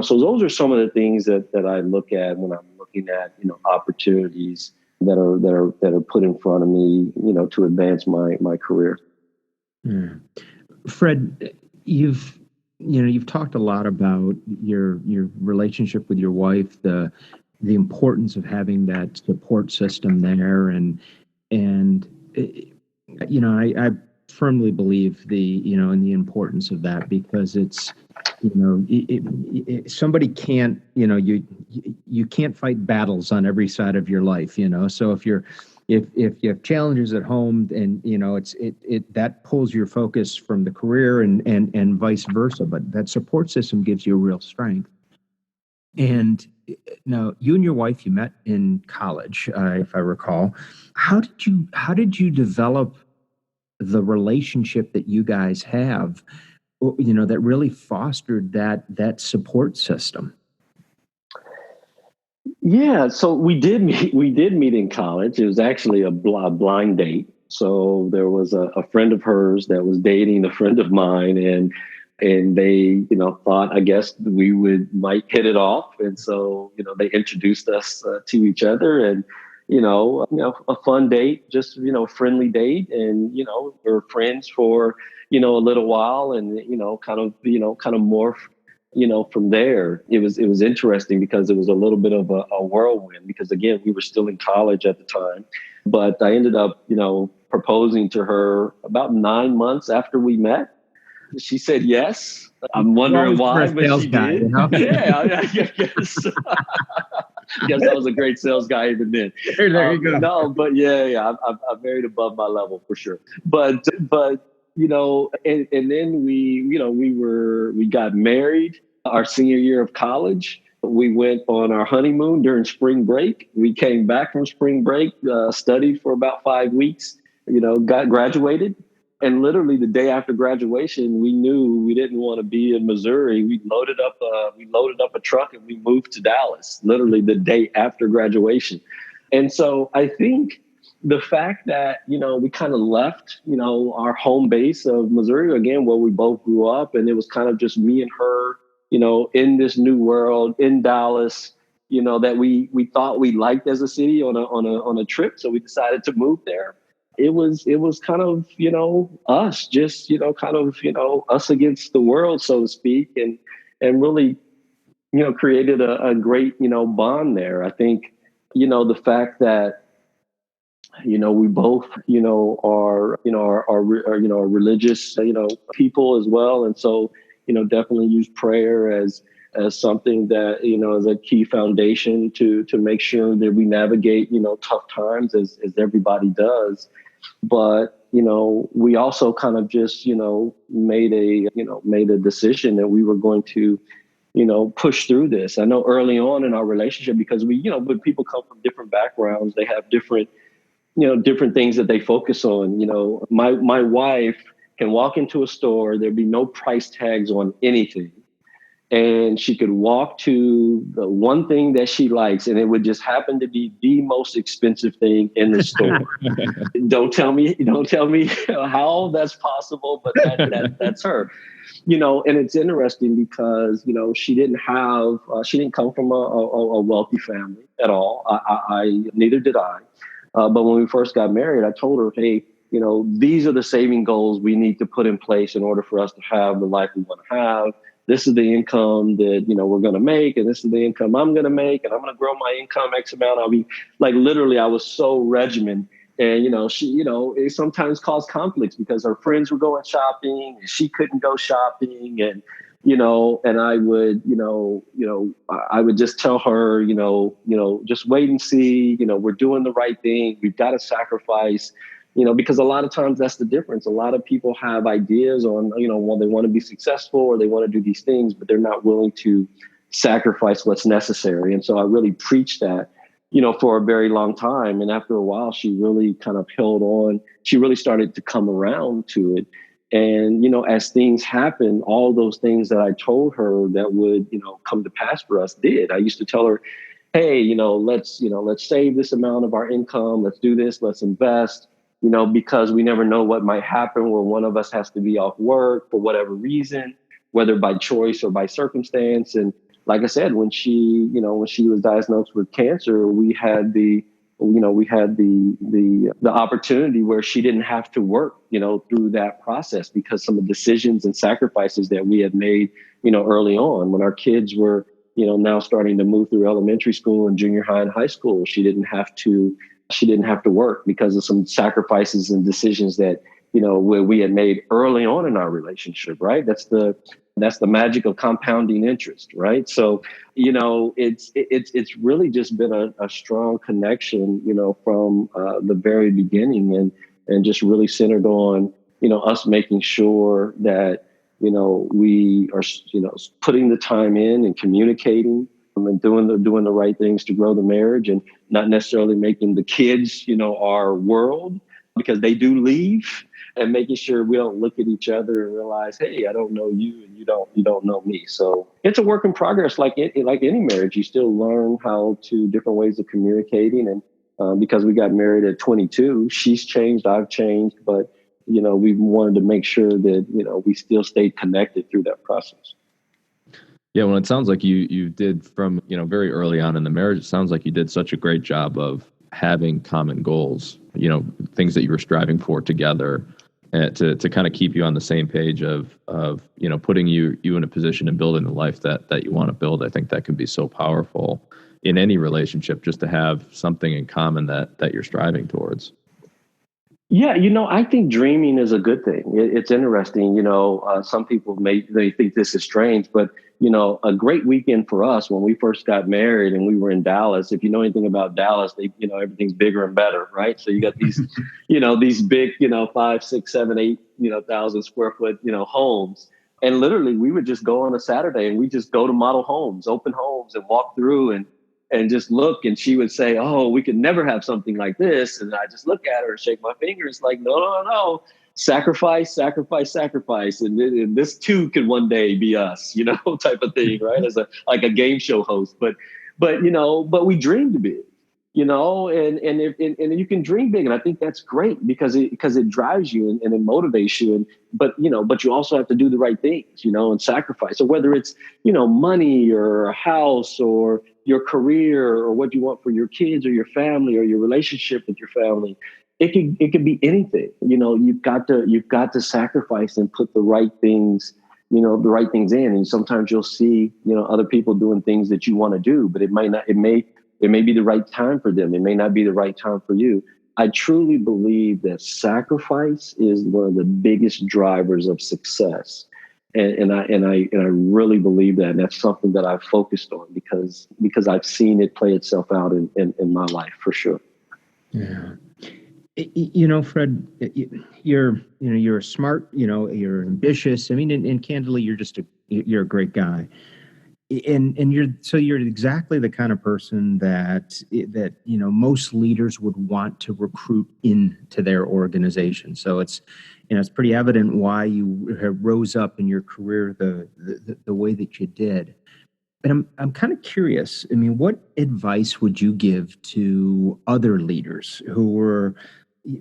so those are some of the things that I look at when I'm looking at, opportunities, that are put in front of me, to advance my career. Fred, you've talked a lot about your relationship with your wife, the importance of having that support system there, and I firmly believe in the importance of that, because it's somebody can't you can't fight battles on every side of your life, so if you have challenges at home, and it that pulls your focus from the career, and vice versa, but that support system gives you a real strength. And now, you and your wife, you met in college, if I recall. How did you develop the relationship that you guys have, that really fostered that support system? Yeah, so we did meet in college. It was actually a blind date. So there was a friend of hers that was dating a friend of mine, and they, thought, I guess, we might hit it off. And so, they introduced us to each other, and, a fun date, just, friendly date. And, we were friends for, a little while, and, kind of morph, from there. It was interesting, because it was a little bit of a whirlwind, because again, we were still in college at the time, but I ended up, proposing to her about 9 months after we met. She said yes. I'm wondering why, but she did. Yeah, I guess. Guess I was a great sales guy even then. There you go. No, but yeah, I married above my level for sure. But and then we got married our senior year of college. We went on our honeymoon during spring break. We came back from spring break, studied for about 5 weeks. Got graduated. And literally the day after graduation, we knew we didn't want to be in Missouri. We loaded up a truck, and we moved to Dallas, literally the day after graduation. And so I think the fact that, we kind of left, our home base of Missouri, again, where we both grew up, and it was kind of just me and her, in this new world in Dallas, that we thought we liked as a city on a trip. So we decided to move there. It was kind of, us, just, kind of, us against the world, so to speak, and really, created a great, bond there. I think, the fact that, we both, are religious, people as well. And so, definitely use prayer as something that, is a key foundation to make sure that we navigate, tough times as everybody does. But, we also kind of just, made a decision that we were going to, push through this. I know early on in our relationship, because when people come from different backgrounds, they have different things that they focus on. My wife can walk into a store, there'd be no price tags on anything. And she could walk to the one thing that she likes, and it would just happen to be the most expensive thing in the store. Don't tell me how that's possible, but that's her. And it's interesting because, she didn't come from a wealthy family at all. I neither did I. But when we first got married, I told her, hey, these are the saving goals we need to put in place in order for us to have the life we want to have. This is the income that, we're going to make, and this is the income I'm going to make, and I'm going to grow my income X amount. I mean, like, literally, I was so regimented. And, she, it sometimes caused conflicts because her friends were going shopping and she couldn't go shopping. And, and I would, I would just tell her, just wait and see, we're doing the right thing. We've got to sacrifice. Because a lot of times that's the difference. A lot of people have ideas on, well, they want to be successful or they want to do these things, but they're not willing to sacrifice what's necessary. And so I really preached that, for a very long time. And after a while, she really kind of held on. She really started to come around to it. And, as things happen, all those things that I told her that would, come to pass for us did. I used to tell her, hey, let's save this amount of our income. Let's do this. Let's invest. Because we never know what might happen where one of us has to be off work for whatever reason, whether by choice or by circumstance. And like I said, when she was diagnosed with cancer, we had the we had the opportunity where she didn't have to work, through that process because some of the decisions and sacrifices that we had made, early on when our kids were, now starting to move through elementary school and junior high and high school. She didn't have to work because of some sacrifices and decisions that, where we had made early on in our relationship, right? That's the magic of compounding interest, right? So, it's really just been a strong connection, from the very beginning, and just really centered on, us making sure that, we are, putting the time in and communicating and doing the right things to grow the marriage, and not necessarily making the kids, our world, because they do leave, and making sure we don't look at each other and realize, hey, I don't know you and you don't know me. So it's a work in progress. Like any marriage, you still learn how to different ways of communicating. And because we got married at 22, she's changed, I've changed, but we wanted to make sure that, we still stayed connected through that process. Yeah, well, it sounds like you did from, very early on in the marriage. It sounds like you did such a great job of having common goals, things that you were striving for together, to kind of keep you on the same page of putting you in a position and building the life that you want to build. I think that can be so powerful in any relationship, just to have something in common that you're striving towards. Yeah, I think dreaming is a good thing. It's interesting. Some people they think this is strange, but a great weekend for us when we first got married and we were in Dallas. If you know anything about Dallas, everything's bigger and better, right? So you got these, these big, 5, 6, 7, 8, 1,000 square foot, homes. And literally we would just go on a Saturday and we just go to model homes, open homes, and walk through and just look. And she would say, oh, we could never have something like this. And I just look at her and shake my fingers like, no. Sacrifice. And this too could one day be us, type of thing, right? As like a game show host. But we dreamed big, and you can dream big. And I think that's great because it drives you and it motivates you. But you also have to do the right things, and sacrifice. So whether it's, money or a house or your career or what you want for your kids or your family or your relationship with your family, it could be anything. You've got to sacrifice and put the right things in. And sometimes you'll see, other people doing things that you want to do, but it may be the right time for them. It may not be the right time for you. I truly believe that sacrifice is one of the biggest drivers of success. And I really believe that. And that's something that I've focused on because I've seen it play itself out in my life for sure. Yeah. Fred, you're smart, you're ambitious. I mean, and candidly, you're a great guy. And you're exactly the kind of person that most leaders would want to recruit into their organization. So it's pretty evident why you rose up in your career the way that you did. But I'm kind of curious. I mean, what advice would you give to other leaders who were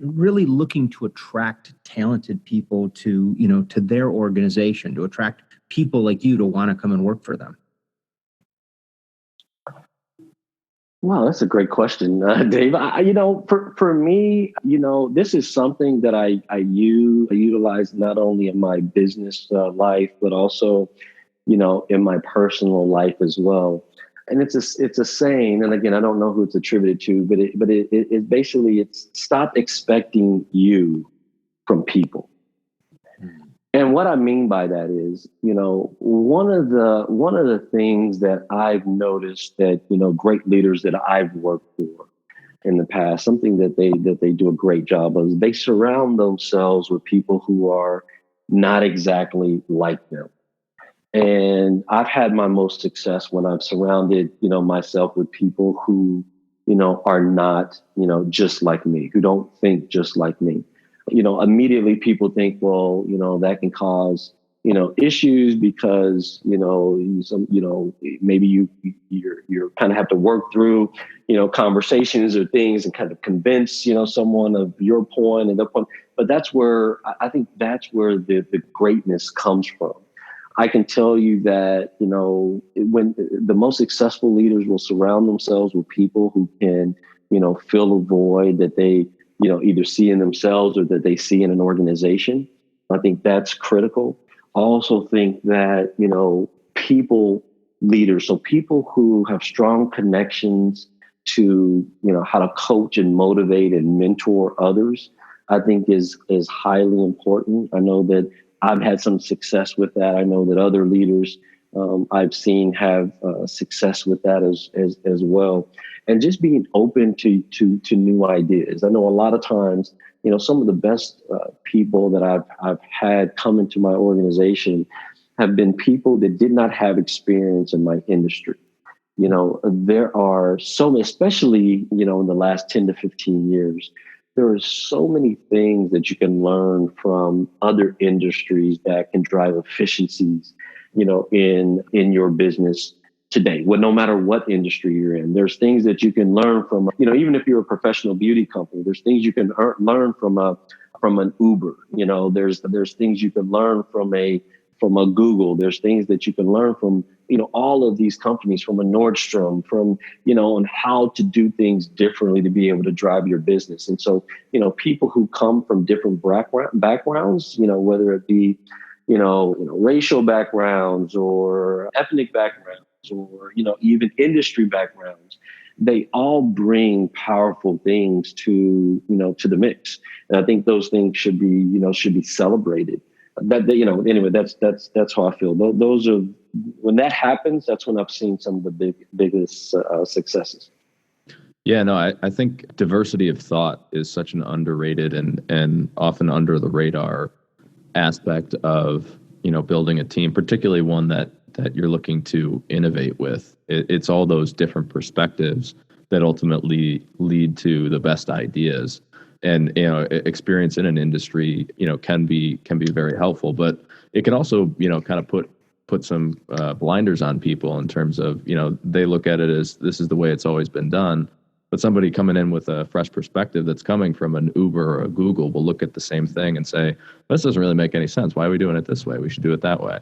really looking to attract talented people to their organization, to attract people like you to want to come and work for them? Wow, that's a great question, Dave. For me, this is something that I utilize not only in my business life, but also, in my personal life as well. And it's a saying, and again, I don't know who it's attributed to, but it basically, it's stop expecting you from people. And what I mean by that is, one of the things that I've noticed that, great leaders that I've worked for in the past, something that they do a great job of, is they surround themselves with people who are not exactly like them. And I've had my most success when I've surrounded, myself with people who, are not, just like me, who don't think just like me. Immediately people think, well, that can cause, issues because, maybe you're kind of have to work through, conversations or things and kind of convince, someone of your point and their point. But that's where I think that's where the greatness comes from. I can tell you that, when the most successful leaders will surround themselves with people who can, fill a void that they, either see in themselves or that they see in an organization. I think that's critical. I also think that, people leaders, so people who have strong connections to, how to coach and motivate and mentor others, I think is highly important. I know that I've had some success with that. I know that other leaders I've seen have success with that as well. And just being open to new ideas. I know a lot of times, some of the best people that I've had come into my organization have been people that did not have experience in my industry. There are so many, especially, in the last 10 to 15 years, there are so many things that you can learn from other industries that can drive efficiencies, in your business today. Well, no matter what industry you're in, there's things that you can learn from, even if you're a professional beauty company, there's things you can learn from an Uber. There's things you can learn from a Google. There's things that you can learn from, all of these companies, from a Nordstrom, from, on how to do things differently to be able to drive your business. And so, people who come from different backgrounds, whether it be, racial backgrounds or ethnic backgrounds or, even industry backgrounds, they all bring powerful things to the mix. And I think those things should be celebrated. Anyway, that's how I feel. Those are, when that happens, that's when I've seen some of the biggest successes. Yeah, no, I think diversity of thought is such an underrated and often under the radar aspect of, building a team, particularly one that you're looking to innovate with. It's all those different perspectives that ultimately lead to the best ideas. And experience in an industry can be very helpful, but it can also kind of put some blinders on people in terms of they look at it as this is the way it's always been done. But somebody coming in with a fresh perspective that's coming from an Uber or a Google will look at the same thing and say, this doesn't really make any sense. Why are we doing it this way? We should do it that way.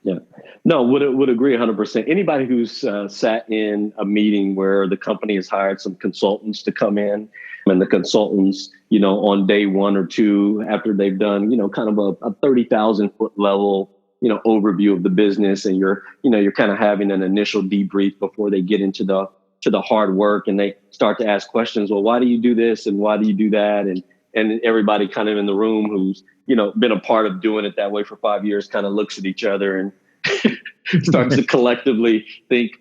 Yeah, no, would agree 100%. Anybody who's sat in a meeting where the company has hired some consultants to come in, and the consultants, on day one or two, after they've done, kind of a 30,000 foot level, overview of the business, and you're kind of having an initial debrief before they get into the hard work, and they start to ask questions. Well, why do you do this and why do you do that? And everybody kind of in the room who's been a part of doing it that way for 5 years kind of looks at each other and starts to collectively think,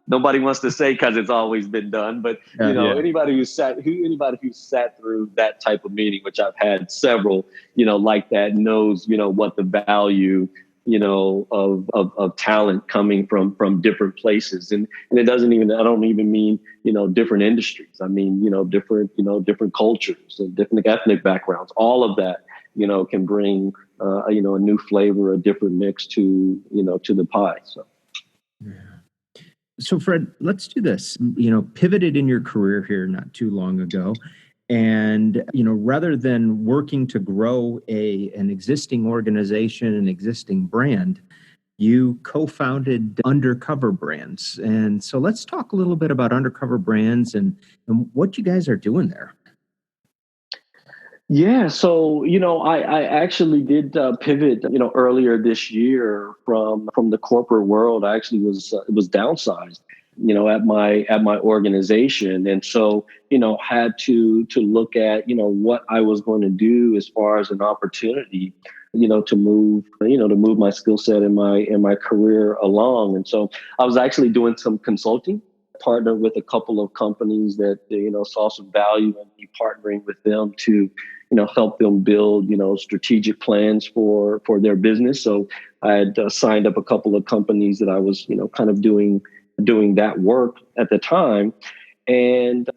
nobody wants to say because it's always been done. But anybody who's sat through that type of meeting, which I've had several, like that, knows what the value of talent coming from different places. And it doesn't even, I don't even mean, different industries. I mean, different cultures and different ethnic backgrounds, all of that, can bring, a new flavor, a different mix to the pie. So. Yeah. So Fred, let's do this, pivoted in your career here not too long ago. And, rather than working to grow an existing organization, an existing brand, you co-founded Undercover Brands. And so let's talk a little bit about Undercover Brands and what you guys are doing there. Yeah, so I actually did pivot earlier this year from the corporate world. I actually was downsized at my organization, and so had to look at what I was going to do as far as an opportunity to move my skill set in my career along. And so I was actually doing some consulting, partnered with a couple of companies that saw some value in me partnering with them to help them build strategic plans for their business. So I had signed up a couple of companies that I was kind of doing that work at the time, and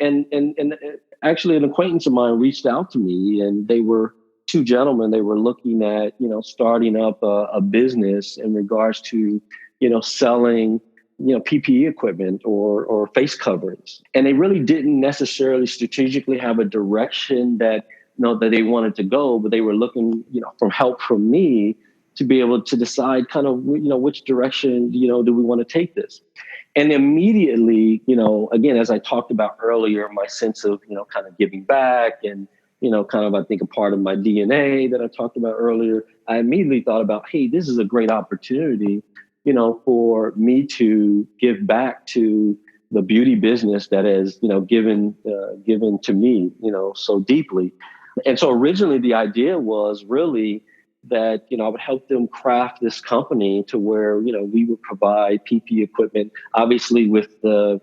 actually an acquaintance of mine reached out to me, and they were two gentlemen. They were looking at starting up a business in regards to selling PPE equipment or face coverings, and they really didn't necessarily strategically have a direction that that they wanted to go, but they were looking for help from me to be able to decide kind of which direction do we want to take this. And immediately, again, as I talked about earlier, my sense of, kind of giving back and, kind of, I think a part of my DNA that I talked about earlier, I immediately thought about, hey, this is a great opportunity, for me to give back to the beauty business that has, given to me, so deeply. And so originally the idea was really that, I would help them craft this company to where, we would provide PPE equipment. Obviously, with the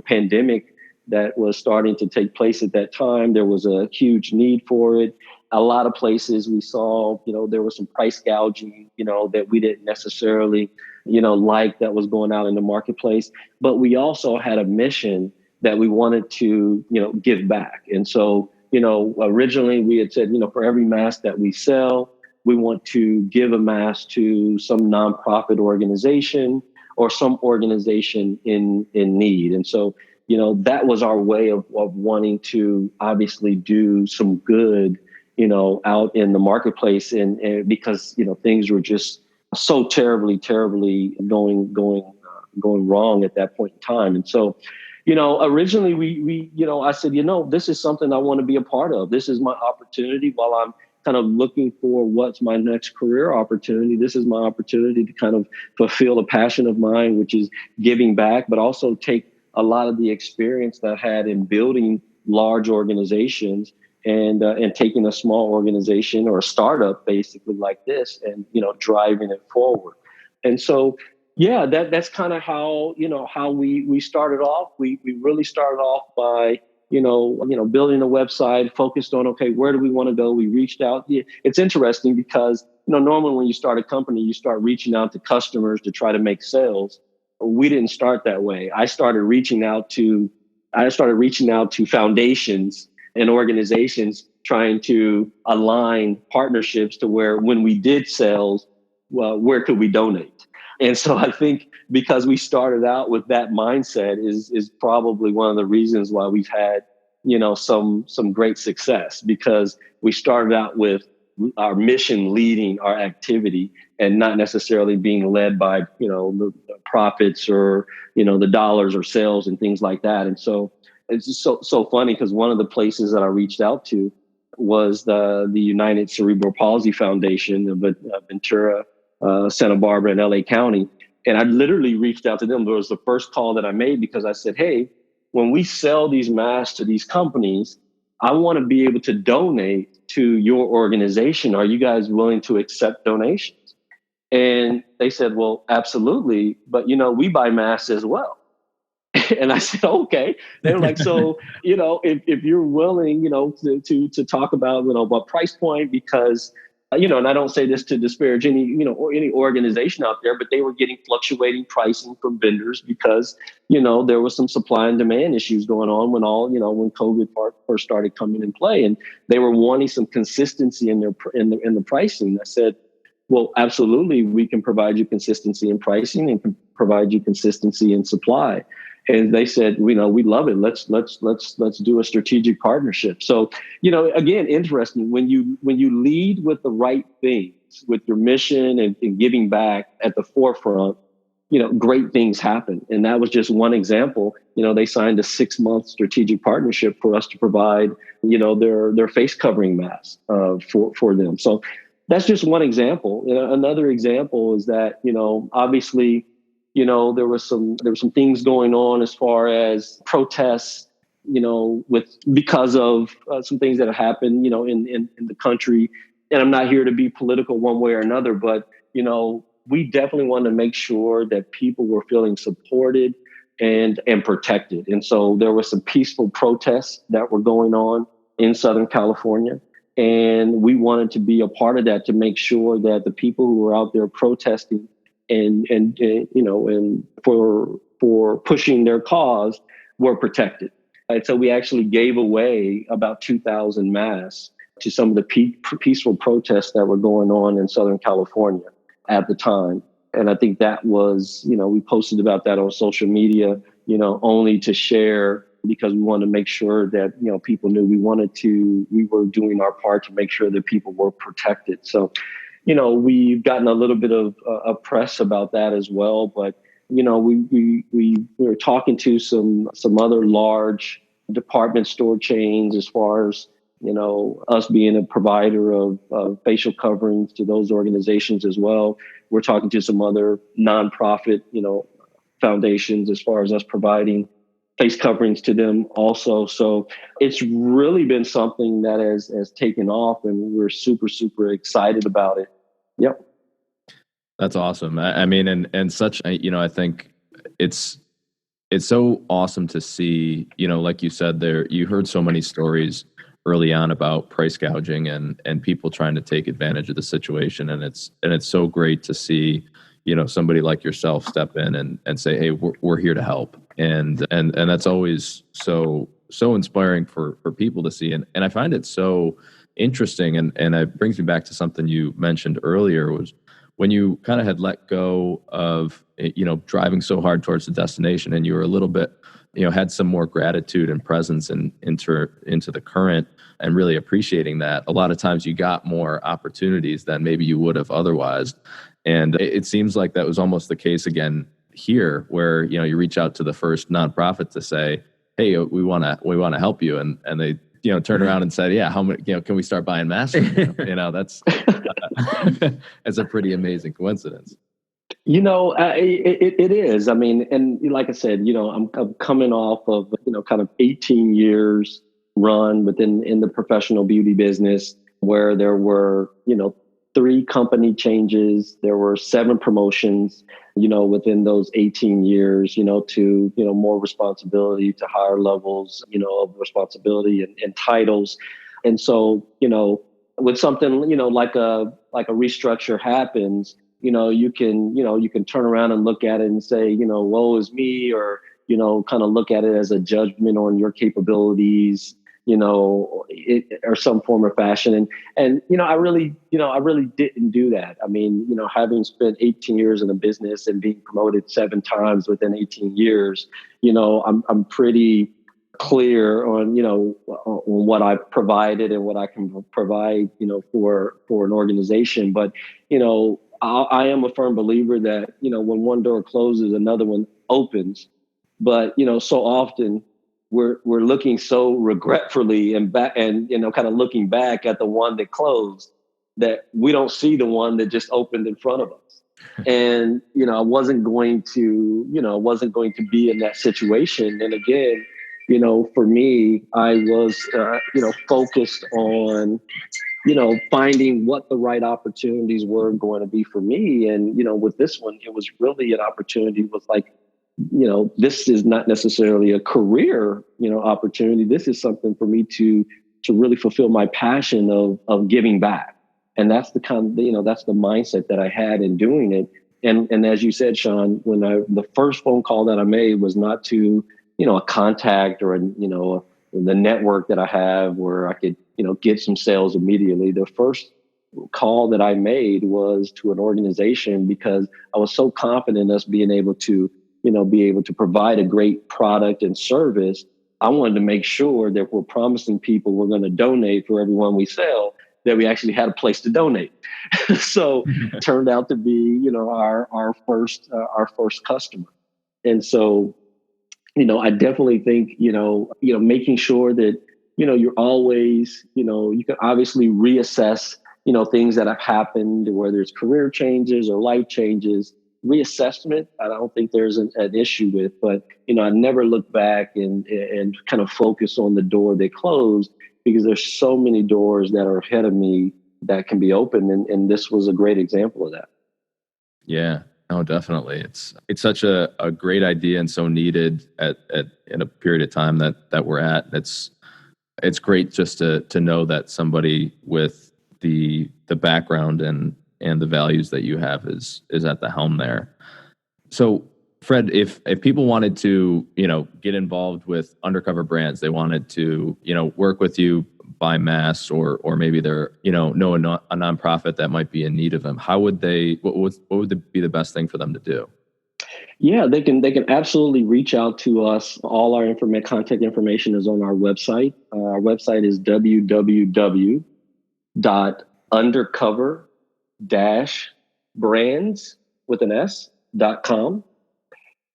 pandemic that was starting to take place at that time, there was a huge need for it. A lot of places we saw, there was some price gouging, that we didn't necessarily, like that was going out in the marketplace. But we also had a mission that we wanted to, give back. And so, originally we had said, for every mask that we sell, we want to give a mask to some nonprofit organization or some organization in need. And so, that was our way of wanting to obviously do some good, out in the marketplace. And because, things were just so terribly going wrong at that point in time. And so, originally we I said, this is something I want to be a part of. This is my opportunity while I'm kind of looking for what's my next career opportunity. This is my opportunity to kind of fulfill a passion of mine, which is giving back, but also take a lot of the experience that I had in building large organizations and taking a small organization or a startup basically like this and, driving it forward. And so, yeah, that's kind of how, how we started off. We really started off by, building a website focused on, okay, where do we want to go? We reached out. It's interesting because, normally when you start a company, you start reaching out to customers to try to make sales. We didn't start that way. I started reaching out to foundations and organizations trying to align partnerships to where when we did sales, well, where could we donate? And so I think because we started out with that mindset is probably one of the reasons why we've had, some great success, because we started out with our mission leading our activity and not necessarily being led by, the profits or, the dollars or sales and things like that. And so it's just so funny because one of the places that I reached out to was the United Cerebral Palsy Foundation of Ventura, Santa Barbara and LA County. And I literally reached out to them. It was the first call that I made because I said, hey, when we sell these masks to these companies, I want to be able to donate to your organization. Are you guys willing to accept donations? And they said, well, absolutely. But, we buy masks as well. And I said, okay. They were like, so, if you're willing, to talk about, what price point, because and I don't say this to disparage any, or any organization out there, but they were getting fluctuating pricing from vendors because, there was some supply and demand issues going on when when COVID first started coming in play, and they were wanting some consistency in the pricing. I said, well, absolutely, we can provide you consistency in pricing and can provide you consistency in supply. And they said, we love it. Let's do a strategic partnership. So, again, interesting when you lead with the right things, with your mission and giving back at the forefront, great things happen. And that was just one example. They signed a 6-month strategic partnership for us to provide, their face covering masks for them. So that's just one example. Another example is that, obviously, there were some things going on as far as protests, because of some things that have happened, in the country. And I'm not here to be political one way or another, but, we definitely wanted to make sure that people were feeling supported and protected. And so there were some peaceful protests that were going on in Southern California. And we wanted to be a part of that to make sure that the people who were out there protesting and for pushing their cause were protected. And so we actually gave away about 2,000 masks to some of the peaceful protests that were going on in Southern California at the time. And I think that was, we posted about that on social media, only to share because we wanted to make sure that, people knew we were doing our part to make sure that people were protected. So, we've gotten a little bit of press about that as well. But, we were talking to some other large department store chains as far as, us being a provider of facial coverings to those organizations as well. We're talking to some other nonprofit, foundations as far as us providing face coverings to them also. So it's really been something that has taken off, and we're super, super excited about it. Yep. That's awesome. I mean, and such, I think it's so awesome to see, like you said there, you heard so many stories early on about price gouging and people trying to take advantage of the situation. And it's so great to see, somebody like yourself step in and say, hey, we're here to help. And that's always so inspiring for people to see. And I find it so interesting. And it brings me back to something you mentioned earlier, was when you kind of had let go of, driving so hard towards the destination, and you were a little bit, had some more gratitude and presence into the current, and really appreciating that. A lot of times you got more opportunities than maybe you would have otherwise. And it seems like that was almost the case again here, where, you reach out to the first nonprofit to say, hey, we want to help you. And they, turn around and said, yeah, how many, can we start buying masks? That's, that's a pretty amazing coincidence. It is. I mean, and like I said, I'm coming off of, kind of 18 years run in the professional beauty business, where there were, 3 company changes. There were 7 promotions, within those 18 years, to, more responsibility, to higher levels, of responsibility and titles. And so, when something, like a restructure happens, you can turn around and look at it and say, woe is me, or, kind of look at it as a judgment on your capabilities, or some form or fashion. And, I really didn't do that. I mean, having spent 18 years in the business and being promoted 7 times within 18 years, I'm pretty clear on, on what I provided and what I can provide, for an organization. But, I am a firm believer that, when one door closes, another one opens. But, so often we're looking so regretfully and back and, kind of looking back at the one that closed, that we don't see the one that just opened in front of us. And, I wasn't going to be in that situation. And again, for me, I was, focused on, finding what the right opportunities were going to be for me. And, with this one, it was really an opportunity with like, this is not necessarily a career, opportunity. This is something for me to really fulfill my passion of giving back. And that's the kind of, that's the mindset that I had in doing it. And as you said, Sean, when the first phone call that I made was not to, a contact or, the network that I have where I could, get some sales immediately. The first call that I made was to an organization, because I was so confident in us being able to, provide a great product and service. I wanted to make sure that we're promising people we're going to donate for everyone we sell, that we actually had a place to donate. So it turned out to be, our first customer. And so, I definitely think, making sure that, you're always, you can obviously reassess, things that have happened, whether it's career changes or life changes. Reassessment, I don't think there's an issue with, but, I never look back and kind of focus on the door that closed, because there's so many doors that are ahead of me that can be opened. And this was a great example of that. Yeah. No, definitely. It's such a great idea and so needed in a period of time that we're at. It's great just to know that somebody with the background and the values that you have is at the helm there. So Fred, if people wanted to, get involved with Undercover Brands, they wanted to, work with you, buy masks, or maybe they're, know a nonprofit that might be in need of them, how would they, what would be the best thing for them to do? Yeah, they can absolutely reach out to us. All our contact information is on our website. Our website is www.undercover-brands.com.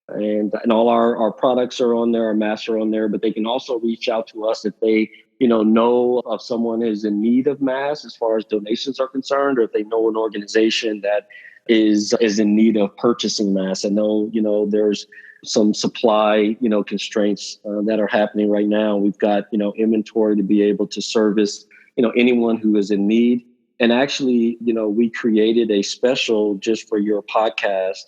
And all our products are on there, our masks are on there, but they can also reach out to us if they, know of someone who's in need of masks as far as donations are concerned, or if they know an organization that is in need of purchasing masks. I know, there's some supply, constraints that are happening right now. We've got, inventory to be able to service, anyone who is in need. And actually, we created a special just for your podcast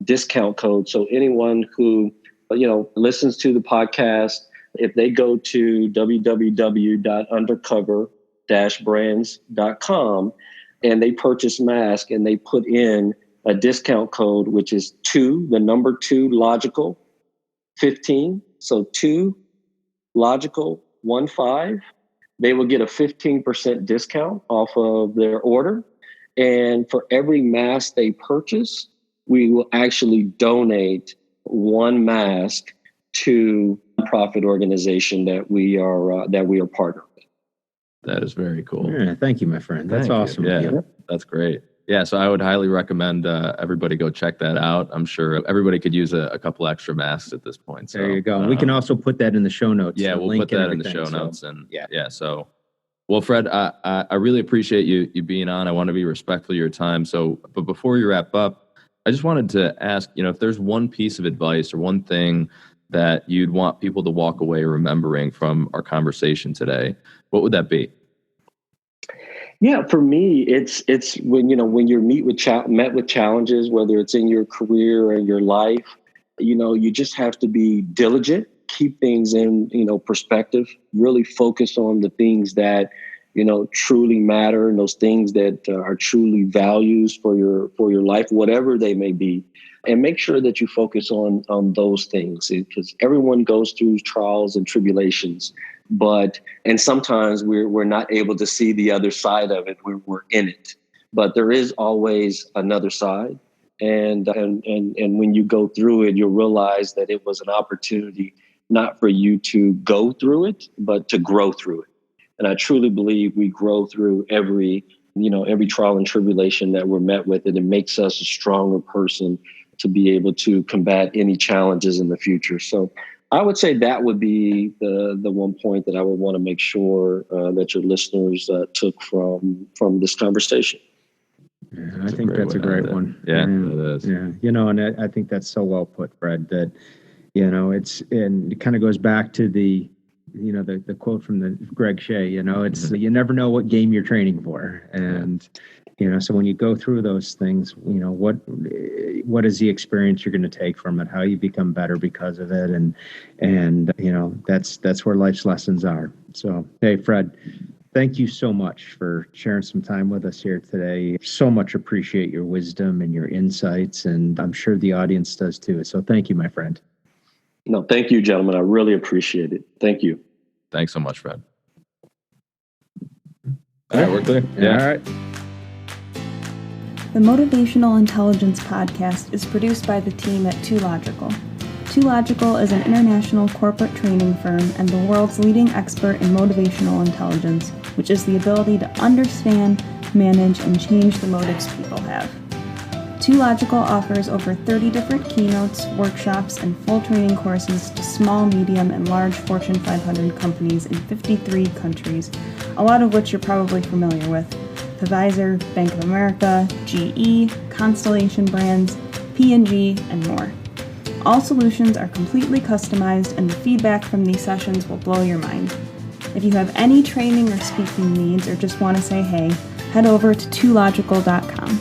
discount code. So anyone who, listens to the podcast, if they go to www.undercover-brands.com and they purchase mask and they put in a discount code, which is 2 logical 15. So 2 logical 15, they will get a 15% discount off of their order. And for every mask they purchase, we will actually donate 1 mask to a nonprofit organization that we are partnered with. That is very cool. Yeah, thank you, my friend. That's awesome. Yeah, that's great. Yeah, so I would highly recommend everybody go check that out. I'm sure everybody could use a couple extra masks at this point. So, there you go. We can also put that in the show notes. Yeah, we'll put that in the show notes. And so, well, Fred, I really appreciate you being on. I want to be respectful of your time. So, but before you wrap up, I just wanted to ask, if there's one piece of advice or one thing that you'd want people to walk away remembering from our conversation today, what would that be? Yeah, for me, it's when you're met with challenges, whether it's in your career or your life, you just have to be diligent, keep things in, perspective, really focus on the things that, truly matter, and those things that are truly values for your life, whatever they may be. And make sure that you focus on those things, because everyone goes through trials and tribulations. And sometimes we're not able to see the other side of it. We're in it, but there is always another side. And when you go through it, you'll realize that it was an opportunity not for you to go through it, but to grow through it. And I truly believe we grow through every trial and tribulation that we're met with, and it makes us a stronger person to be able to combat any challenges in the future. So I would say that would be the one point that I would want to make sure that your listeners took from this conversation. Yeah, I think that's a great one. Yeah, it is. Yeah, and I think that's so well put, Fred, that, and it kind of goes back to the quote from the Greg Shea, it's, you never know what game you're training for. And, so when you go through those things, what is the experience you're going to take from it, how you become better because of it. And that's where life's lessons are. So, hey, Fred, thank you so much for sharing some time with us here today. So much appreciate your wisdom and your insights, and I'm sure the audience does too. So thank you, my friend. No, thank you, gentlemen. I really appreciate it. Thank you. Thanks so much, Fred. All right, we're clear. Yeah. All right. The Motivational Intelligence podcast is produced by the team at 2Logical. 2Logical is an international corporate training firm and the world's leading expert in motivational intelligence, which is the ability to understand, manage, and change the motives people have. 2Logical offers over 30 different keynotes, workshops, and full training courses to small, medium, and large Fortune 500 companies in 53 countries, a lot of which you're probably familiar with: Pfizer, Bank of America, GE, Constellation Brands, P&G, and more. All solutions are completely customized, and the feedback from these sessions will blow your mind. If you have any training or speaking needs or just want to say hey, head over to 2logical.com.